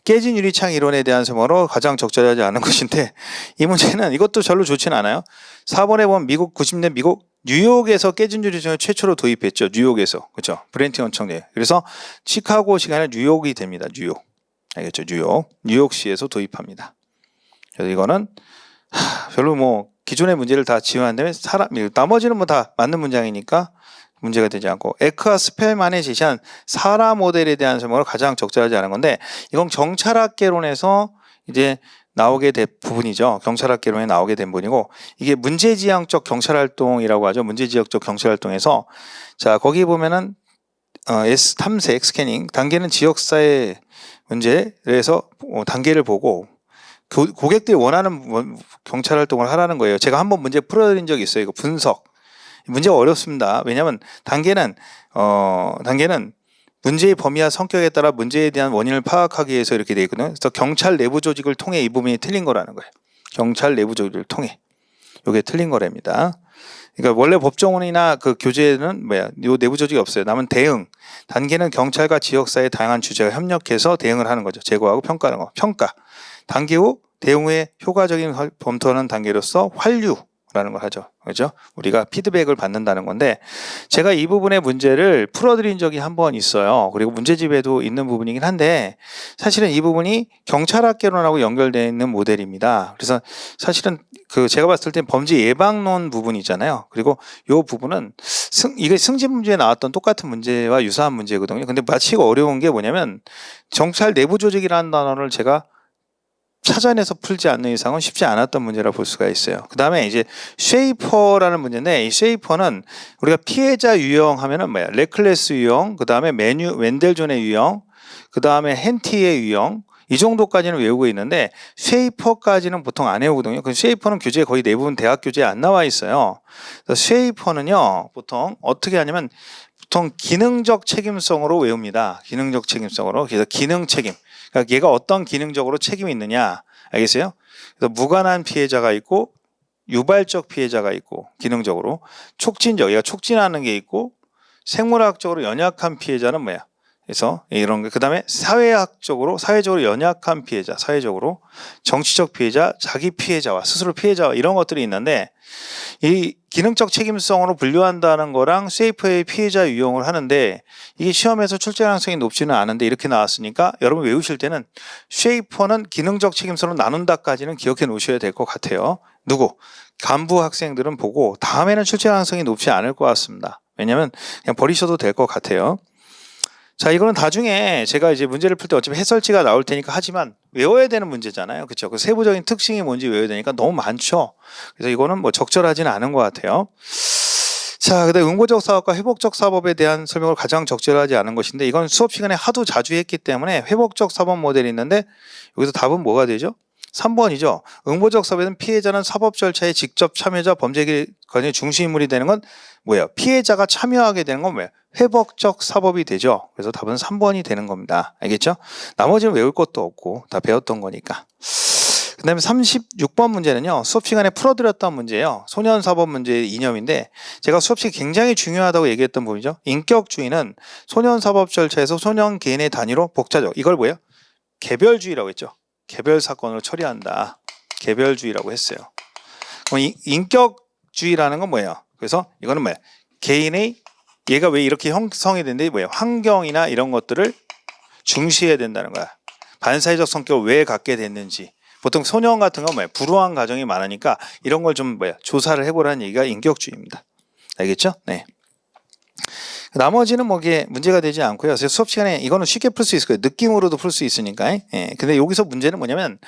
깨진 유리창 이론에 대한 설명으로 가장 적절하지 않은 것인데, 이 문제는 이것도 별로 좋지는 않아요. 4번에 보면 미국 90년 미국 뉴욕에서 깨진 유리창을 최초로 도입했죠. 뉴욕에서. 그렇죠. 브렌팅엄 청재. 그래서 시카고시가 아니라 뉴욕이 됩니다. 뉴욕. 알겠죠? 뉴욕시에서 도입합니다. 그래서 이거는 별로 뭐 기존의 문제를 다 지원한 다음에 나머지는 뭐 다 맞는 문장이니까 문제가 되지 않고, 에크와 스펠만이 제시한 사라 모델에 대한 설명으로 가장 적절하지 않은 건데, 이건 경찰학개론에서 이제 나오게 된 부분이죠. 경찰학개론에 나오게 된 부분이고, 이게 문제지향적 경찰활동이라고 하죠. 문제지향적 경찰활동에서, 자 거기 보면은 S 탐색 스캐닝 단계는 지역사회 문제에서 단계를 보고 고객들이 원하는 경찰활동을 하라는 거예요. 제가 한번 문제 풀어드린 적이 있어요. 이거 분석. 문제가 어렵습니다. 왜냐하면 단계는 문제의 범위와 성격에 따라 문제에 대한 원인을 파악하기 위해서 이렇게 되어 있거든요. 그래서 경찰 내부 조직을 통해 이 부분이 틀린 거라는 거예요. 경찰 내부 조직을 통해. 이게 틀린 거랍니다. 그러니까 원래 법정원이나 그 교재는 뭐야? 요 내부 조직이 없어요. 남은 대응. 단계는 경찰과 지역사회의 다양한 주제가 협력해서 대응을 하는 거죠. 제거하고 평가하는 거. 평가. 단계 후 대응 후에 효과적인 검토하는 단계로서 환류라는 걸 하죠. 그렇죠? 우리가 피드백을 받는다는 건데, 제가 이 부분의 문제를 풀어드린 적이 한 번 있어요. 그리고 문제집에도 있는 부분이긴 한데, 사실은 이 부분이 경찰학개론하고 연결되어 있는 모델입니다. 그래서 사실은 그 제가 봤을 때 범죄 예방론 부분이 있잖아요. 그리고 이 부분은 이게 승진 문제에 나왔던 똑같은 문제와 유사한 문제거든요. 근데 마치가 어려운 게 뭐냐면, 경찰 내부 조직이라는 단어를 제가 찾아내서 풀지 않는 이상은 쉽지 않았던 문제라 볼 수가 있어요. 그 다음에 이제 쉐이퍼라는 문제인데, 이 쉐이퍼는 우리가 피해자 유형 하면은 뭐야? 레클레스 유형, 그 다음에 웬델존의 유형, 그 다음에 헨티의 유형, 이 정도까지는 외우고 있는데, 쉐이퍼까지는 보통 안 외우거든요. 그 쉐이퍼는 교재에 거의 대부분 대학 교재에 안 나와 있어요. 그래서 쉐이퍼는요, 보통 어떻게 하냐면, 보통 기능적 책임성으로 외웁니다. 기능적 책임성으로. 그래서 기능 책임. 그러니까 얘가 어떤 기능적으로 책임이 있느냐, 알겠어요? 그래서 무관한 피해자가 있고 유발적 피해자가 있고, 기능적으로 촉진적, 얘가 촉진하는 게 있고, 생물학적으로 연약한 피해자는 뭐야? 그래서 이런 게, 그 다음에 사회적으로 연약한 피해자, 사회적으로 정치적 피해자, 자기 피해자와 스스로 피해자와 이런 것들이 있는데, 이 기능적 책임성으로 분류한다는 거랑 쉐이퍼의 피해자 유형을 하는데, 이게 시험에서 출제 가능성이 높지는 않은데 이렇게 나왔으니까 여러분 외우실 때는 쉐이퍼는 기능적 책임성으로 나눈다까지는 기억해 놓으셔야 될 것 같아요. 간부 학생들은 보고 다음에는 출제 가능성이 높지 않을 것 같습니다. 왜냐면 그냥 버리셔도 될 것 같아요. 자, 이거는 나중에 제가 이제 문제를 풀 때 어차피 해설지가 나올 테니까 하지만 외워야 되는 문제잖아요. 그렇죠? 그 세부적인 특징이 뭔지 외워야 되니까 너무 많죠. 그래서 이거는 뭐 적절하지는 않은 것 같아요. 자, 그다음에 응보적 사업과 회복적 사법에 대한 설명을 가장 적절하지 않은 것인데, 이건 수업 시간에 하도 자주 했기 때문에 회복적 사법 모델이 있는데, 여기서 답은 뭐가 되죠? 3번이죠. 응보적 사법에는 피해자는 사법 절차에 직접 참여자, 범죄 관련 중심인물이 되는 건 뭐예요? 피해자가 참여하게 되는 건 뭐예요? 회복적 사법이 되죠. 그래서 답은 3번이 되는 겁니다. 알겠죠? 나머지는 외울 것도 없고 다 배웠던 거니까. 그 다음에 36번 문제는요, 수업 시간에 풀어드렸던 문제예요. 소년사법 문제의 이념인데, 제가 수업 시간에 굉장히 중요하다고 얘기했던 부분이죠. 인격주의는 소년사법 절차에서 소년 개인의 단위로 복자적, 이걸 뭐예요? 개별주의라고 했죠. 개별 사건으로 처리한다. 개별주의라고 했어요. 그럼 인격주의라는 건 뭐예요? 그래서 이거는 뭐야? 개인의 얘가 왜 이렇게 형성이 됐는데 뭐예요? 환경이나 이런 것들을 중시해야 된다는 거야. 반사회적 성격을 왜 갖게 됐는지. 보통 소년 같은 건 뭐예요? 불우한 가정이 많으니까 이런 걸 좀 뭐야? 조사를 해보라는 얘기가 인격주의입니다. 알겠죠? 네. 나머지는 뭐 이게 문제가 되지 않고요. 그래서 수업 시간에 이거는 쉽게 풀 수 있을 거예요. 느낌으로도 풀 수 있으니까. 예. 근데 여기서 문제는 뭐냐면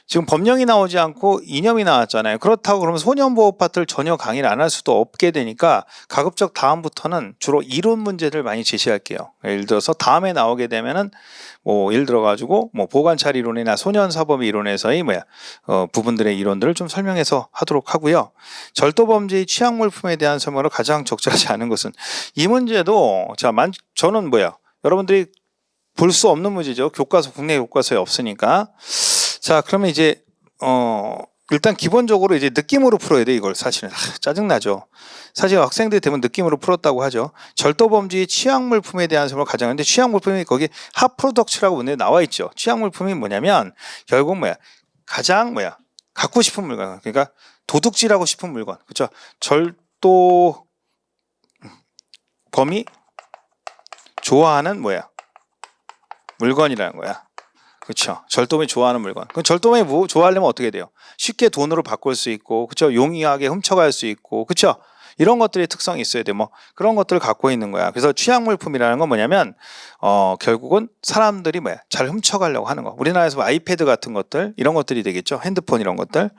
지금 법령이 나오지 않고 이념이 나왔잖아요. 그렇다고 그러면 소년보호 파트를 전혀 강의를 안 할 수도 없게 되니까 가급적 다음부터는 주로 이론 문제들 많이 제시할게요. 예를 들어서 다음에 나오게 되면은 뭐 예를 들어 가지고 뭐 보관찰 이론이나 소년 사법 이론에서의 부분들의 이론들을 좀 설명해서 하도록 하고요. 절도 범죄의 취약 물품에 대한 설명으로 가장 적절하지 않은 것은 이 문제도 저는 여러분들이 볼 수 없는 문제죠. 교과서 국내 교과서에 없으니까. 자, 그러면 이제 일단 기본적으로 이제 느낌으로 풀어야 돼. 이걸 사실은 짜증나죠. 사실 학생들이 대부분 느낌으로 풀었다고 하죠. 절도범죄의 취약물품에 대한 설명을 가장 하는데 취약물품이 거기 핫프로덕츠라고 문제에 나와 있죠. 취약물품이 뭐냐면 결국 가장 갖고 싶은 물건. 그러니까 도둑질하고 싶은 물건. 그렇죠? 절도 범이 좋아하는 물건이라는 거야. 그렇죠. 절도범이 좋아하는 물건. 그럼 절도범이 좋아하려면 어떻게 돼요? 쉽게 돈으로 바꿀 수 있고, 그렇죠. 용이하게 훔쳐갈 수 있고, 그렇죠. 이런 것들이 특성이 있어야 돼. 그런 것들을 갖고 있는 거야. 그래서 취약물품이라는 건 뭐냐면 결국은 사람들이 잘 훔쳐가려고 하는 거. 우리나라에서 아이패드 같은 것들 이런 것들이 되겠죠. 핸드폰 이런 것들.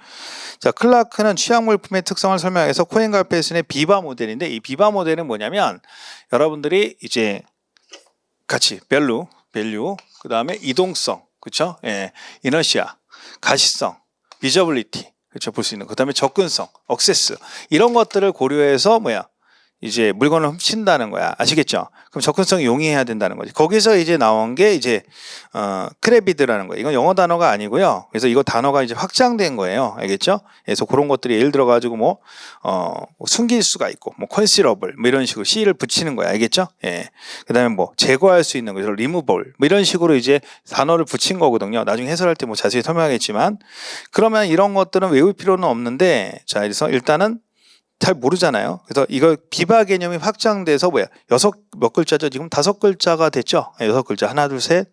자, 클라크는 취약물품의 특성을 설명해서 코엔 갈페슨의 비바 모델인데 이 비바 모델은 뭐냐면 여러분들이 이제 같이 밸류, 그 다음에 이동성, 그렇죠? 예, 이너시아, 가시성, 비저블리티, 그렇죠? 볼 수 있는. 그 다음에 접근성, 억세스 이런 것들을 고려해서 이제 물건을 훔친다는 거야. 아시겠죠? 그럼 접근성이 용이해야 된다는 거지. 거기서 이제 나온 게 이제 크레비드라는 거예요. 이건 영어 단어가 아니고요. 그래서 이거 단어가 이제 확장된 거예요. 알겠죠? 그래서 그런 것들이 예를 들어 가지고 숨길 수가 있고 컨시러블 이런 식으로 C를 붙이는 거야. 알겠죠? 예. 그다음에 제거할 수 있는 거, 리무벌 이런 식으로 이제 단어를 붙인 거거든요. 나중에 해설할 때 자세히 설명하겠지만 그러면 이런 것들은 외울 필요는 없는데 자, 그래서 일단은 잘 모르잖아요. 그래서 이걸 비바 개념이 확장돼서 몇 글자죠? 지금 5글자가 됐죠? 6글자. 하나, 둘, 셋,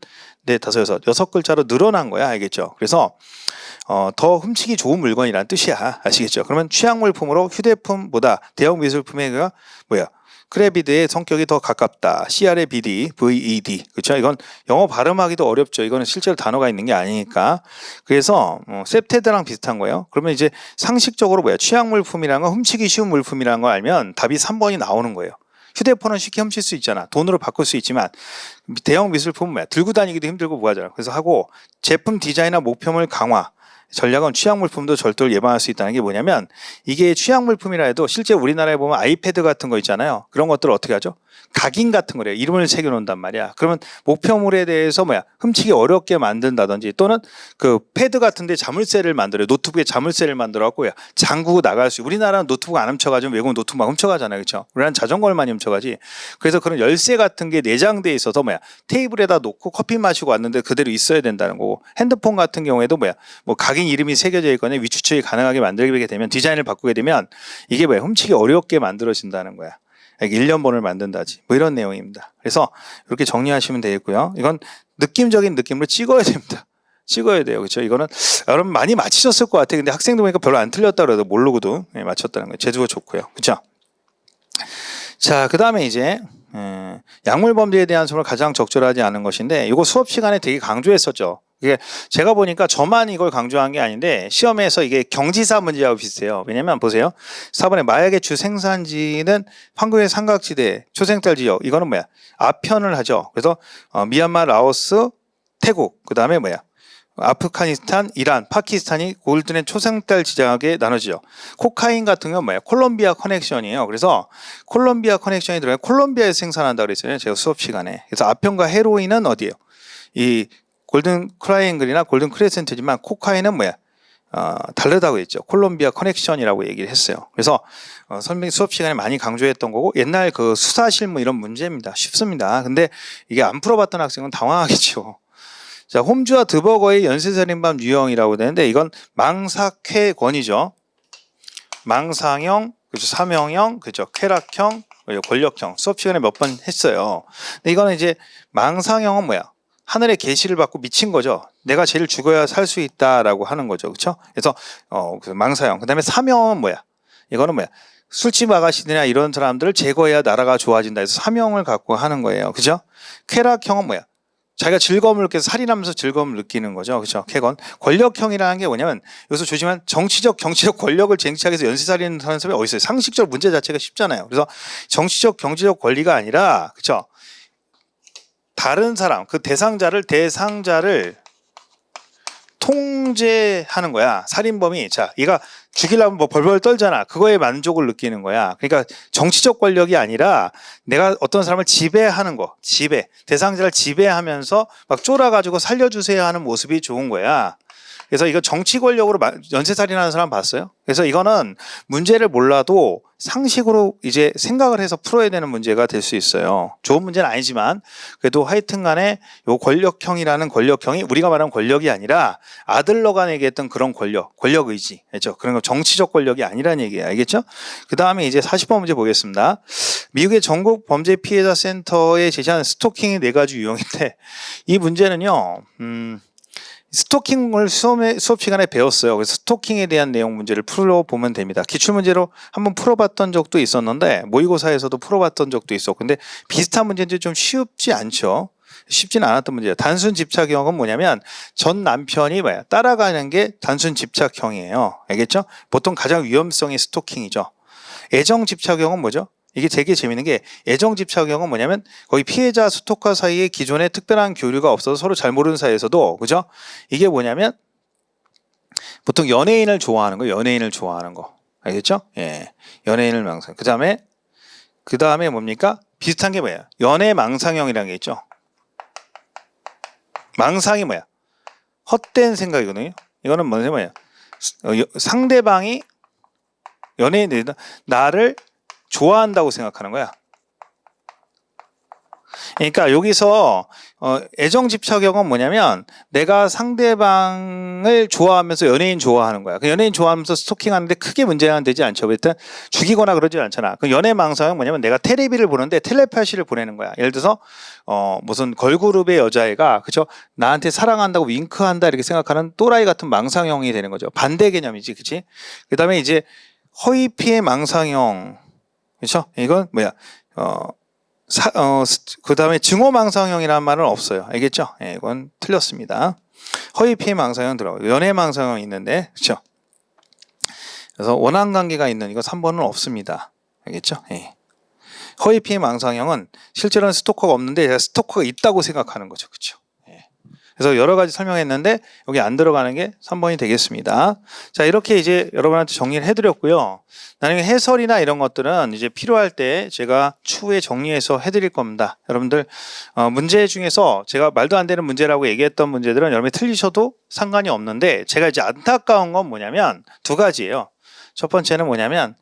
넷, 다섯, 여섯 글자로 늘어난 거야. 알겠죠? 그래서 더 훔치기 좋은 물건이라는 뜻이야. 아시겠죠? 그러면 취약물품으로 휴대폰보다 대형 미술품의 크레비드의 성격이 더 가깝다. CR의 BD, VED. 그렇죠? 이건 영어 발음하기도 어렵죠. 이거는 실제로 단어가 있는 게 아니니까. 그래서 셉테드랑 비슷한 거예요. 그러면 이제 상식적으로 취약물품이라는 건 훔치기 쉬운 물품이라는 걸 알면 답이 3번이 나오는 거예요. 휴대폰은 쉽게 훔칠 수 있잖아. 돈으로 바꿀 수 있지만 대형 미술품은 들고 다니기도 힘들고 뭐하잖아. 그래서 하고 제품 디자인이나 목표물 강화. 전략은 취약물품도 절도를 예방할 수 있다는 게 뭐냐면 이게 취약물품이라 해도 실제 우리나라에 보면 아이패드 같은 거 있잖아요. 그런 것들을 어떻게 하죠? 각인 같은 거래요. 이름을 새겨놓는단 말이야. 그러면 목표물에 대해서 훔치기 어렵게 만든다든지 또는 그 패드 같은데 자물쇠를 만들어요. 노트북에 자물쇠를 만들어갖고 잠그고 나갈 수. 우리나라는 노트북 안 훔쳐가지고 외국은 노트북 막 훔쳐가잖아요. 그렇죠? 우리나라는 자전거를 많이 훔쳐가지. 그래서 그런 열쇠 같은 게 내장돼 있어서 테이블에다 놓고 커피 마시고 왔는데 그대로 있어야 된다는 거고 핸드폰 같은 경우에도 각인 이름이 새겨져 있거나 위추측이 가능하게 만들게 되면 디자인을 바꾸게 되면 이게 훔치기 어렵게 만들어진다는 거야. 1년번을 만든다지 이런 내용입니다. 그래서 이렇게 정리하시면 되겠고요. 이건 느낌적인 느낌으로 찍어야 됩니다. 찍어야 돼요. 그렇죠? 이거는 여러분 많이 맞히셨을 것 같아요. 근데 학생들 보니까 별로 안 틀렸다 그래도 모르고도 맞췄다는 거예요. 제주가 좋고요. 그렇죠? 자, 그 다음에 이제 약물범죄에 대한 설명을 가장 적절하지 않은 것인데 이거 수업 시간에 되게 강조했었죠. 이게 제가 보니까 저만 이걸 강조한 게 아닌데 시험에서 이게 경지사 문제하고 비슷해요. 왜냐면 보세요. 4번에 마약의 주 생산지는 황금의 삼각지대 초생달 지역 이거는 아편을 하죠. 그래서 미얀마, 라오스, 태국 그 다음에 아프가니스탄, 이란, 파키스탄이 골든의 초생달 지역에 나눠지죠. 코카인 같은 경우는 콜롬비아 커넥션이에요. 그래서 콜롬비아 커넥션이 들어가요. 콜롬비아에서 생산한다고 그랬어요. 제가 수업 시간에. 그래서 아편과 헤로인은 어디예요? 이 골든 트라이앵글이나 골든 크레센트지만 코카인은 다르다고 했죠. 콜롬비아 커넥션이라고 얘기를 했어요. 그래서 선생님 수업 시간에 많이 강조했던 거고 옛날 그 수사 실무 이런 문제입니다. 쉽습니다. 근데 이게 안 풀어봤던 학생은 당황하겠죠. 자, 홈즈와 드버거의 연쇄살인범 유형이라고 되는데 이건 망사쾌권이죠. 망상형, 그죠? 사명형, 그죠? 쾌락형, 그리고 권력형. 수업 시간에 몇 번 했어요. 근데 이거는 이제 망상형은 뭐야? 하늘의 계시를 받고 미친 거죠. 내가 제일 죽어야 살 수 있다라고 하는 거죠. 그렇죠? 그래서 그 망사형. 그다음에 사명은 뭐야? 이거는 뭐야? 술집 아가씨들이나 이런 사람들을 제거해야 나라가 좋아진다 해서 사명을 갖고 하는 거예요. 그죠? 쾌락형은 뭐야? 자기가 즐거움을 느껴서 살인하면서 즐거움을 느끼는 거죠. 그렇죠? 쾌건. 권력형이라는 게 뭐냐면 여기서 조심한 정치적, 경제적 권력을 쟁취하기 위해서 연쇄살인을 하는 사람이 어디 있어요? 상식적 문제 자체가 쉽잖아요. 그래서 정치적, 경제적 권리가 아니라 그렇죠? 다른 사람, 그 대상자를 통제하는 거야. 살인범이. 자, 얘가 죽이려면 뭐 벌벌 떨잖아. 그거에 만족을 느끼는 거야. 그러니까 정치적 권력이 아니라 내가 어떤 사람을 지배하는 거. 대상자를 지배하면서 막 쫄아가지고 살려주세요 하는 모습이 좋은 거야. 그래서 이거 정치 권력으로 연쇄살인하는 사람 봤어요? 그래서 이거는 문제를 몰라도 상식으로 이제 생각을 해서 풀어야 되는 문제가 될 수 있어요. 좋은 문제는 아니지만 그래도 하여튼 간에 요 권력형이라는 권력형이 우리가 말하는 권력이 아니라 아들러가 얘기했던 그런 권력 의지. 그렇죠? 그런 거 정치적 권력이 아니라는 얘기예요. 알겠죠? 그 다음에 이제 40번 문제 보겠습니다. 미국의 전국 범죄 피해자 센터에 제시한 스토킹의 4가지 유형인데 이 문제는요. 스토킹을 수업 시간에 배웠어요. 그래서 스토킹에 대한 내용 문제를 풀어보면 됩니다. 기출문제로 한번 풀어봤던 적도 있었는데 모의고사에서도 풀어봤던 적도 있었고 근데 비슷한 문제인데 좀 쉽지 않죠. 쉽지는 않았던 문제예요. 단순 집착형은 뭐냐면 전 남편이 뭐야? 따라가는 게 단순 집착형이에요. 알겠죠? 보통 가장 위험성이 스토킹이죠. 애정 집착형은 뭐죠? 이게 되게 재밌는 게 애정 집착형은 뭐냐면 거의 피해자 스토커 사이에 기존에 특별한 교류가 없어서 서로 잘 모르는 사이에서도 그죠? 이게 뭐냐면 보통 연예인을 좋아하는 거, 연예인을 좋아하는 거 알겠죠? 예, 연예인을 망상. 그 다음에 뭡니까? 비슷한 게 뭐예요? 연애 망상형이라는 게 있죠. 망상이 뭐야? 헛된 생각이거든요. 이거는 뭐냐면 상대방이 연예인이 나를 좋아한다고 생각하는 거야. 그러니까 여기서 애정 집착형은 뭐냐면 내가 상대방을 좋아하면서 연예인 좋아하는 거야. 그 연예인 좋아하면서 스토킹하는데 크게 문제가 되지 않죠. 일단 죽이거나 그러지 않잖아. 그 연애 망상은 뭐냐면 내가 텔레비를 보는데 텔레파시를 보내는 거야. 예를 들어서 무슨 걸그룹의 여자애가 그죠? 나한테 사랑한다고 윙크한다 이렇게 생각하는 또라이 같은 망상형이 되는 거죠. 반대 개념이지, 그렇지? 그다음에 이제 허위 피해 망상형. 그렇죠? 이건 뭐야? 그 다음에 증오망상형이라는 말은 없어요. 알겠죠? 예, 이건 틀렸습니다. 허위 피해 망상형 들어가고 연애 망상형 있는데, 그렇죠? 그래서 원한 관계가 있는 이거 3번은 없습니다. 알겠죠? 예. 허위 피해 망상형은 실제로는 스토커가 없는데 스토커가 있다고 생각하는 거죠, 그렇죠? 그래서 여러 가지 설명했는데 여기 안 들어가는 게 3번이 되겠습니다. 자, 이렇게 이제 여러분한테 정리를 해드렸고요. 나중에 해설이나 이런 것들은 이제 필요할 때 제가 추후에 정리해서 해드릴 겁니다. 여러분들 문제 중에서 제가 말도 안 되는 문제라고 얘기했던 문제들은 여러분이 틀리셔도 상관이 없는데 제가 이제 안타까운 건 뭐냐면 2가지예요. 첫 번째는 뭐냐면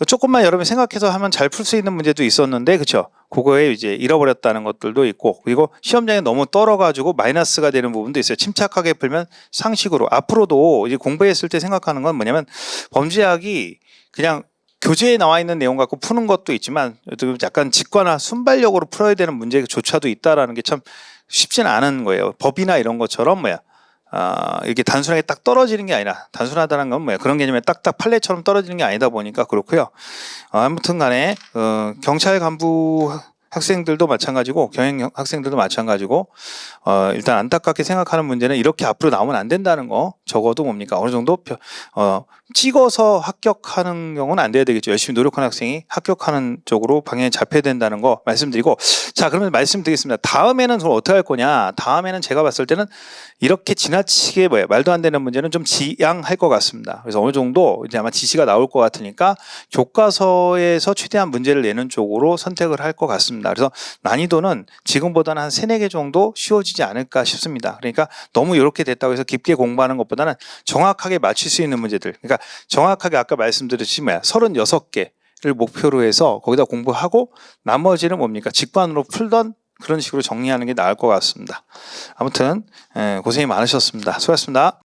조금만 여러분이 생각해서 하면 잘 풀 수 있는 문제도 있었는데 그렇죠? 그거에 이제 잃어버렸다는 것들도 있고 그리고 시험장에 너무 떨어가지고 마이너스가 되는 부분도 있어요. 침착하게 풀면 상식으로 앞으로도 이제 공부했을 때 생각하는 건 뭐냐면 범죄학이 그냥 교재에 나와 있는 내용 갖고 푸는 것도 있지만 약간 직관화 순발력으로 풀어야 되는 문제조차도 있다라는 게 참 쉽지는 않은 거예요. 법이나 이런 것처럼 이게 단순하게 딱 떨어지는 게 아니라 단순하다는 건 그런 개념에 딱딱 판례처럼 떨어지는 게 아니다 보니까 그렇고요. 아무튼 간에 경찰 간부 학생들도 마찬가지고 경영 학생들도 마찬가지고 일단 안타깝게 생각하는 문제는 이렇게 앞으로 나오면 안 된다는 거. 적어도 뭡니까 어느 정도 찍어서 합격하는 경우는 안 돼야 되겠죠. 열심히 노력하는 학생이 합격하는 쪽으로 방향이 잡혀야 된다는 거 말씀드리고, 자 그러면 말씀드리겠습니다. 다음에는 그럼 어떻게 할 거냐. 다음에는 제가 봤을 때는 이렇게 지나치게 말도 안 되는 문제는 좀 지양할 것 같습니다. 그래서 어느 정도 이제 아마 지시가 나올 것 같으니까 교과서에서 최대한 문제를 내는 쪽으로 선택을 할 것 같습니다. 그래서 난이도는 지금보다는 한 3-4개 정도 쉬워지지 않을까 싶습니다. 그러니까 너무 이렇게 됐다고 해서 깊게 공부하는 것보다는 정확하게 맞출 수 있는 문제들, 그러니까 정확하게 아까 말씀드렸듯이 36개를 목표로 해서 거기다 공부하고 나머지는 뭡니까 직관으로 풀던 그런 식으로 정리하는 게 나을 것 같습니다. 아무튼 고생이 많으셨습니다. 수고하셨습니다.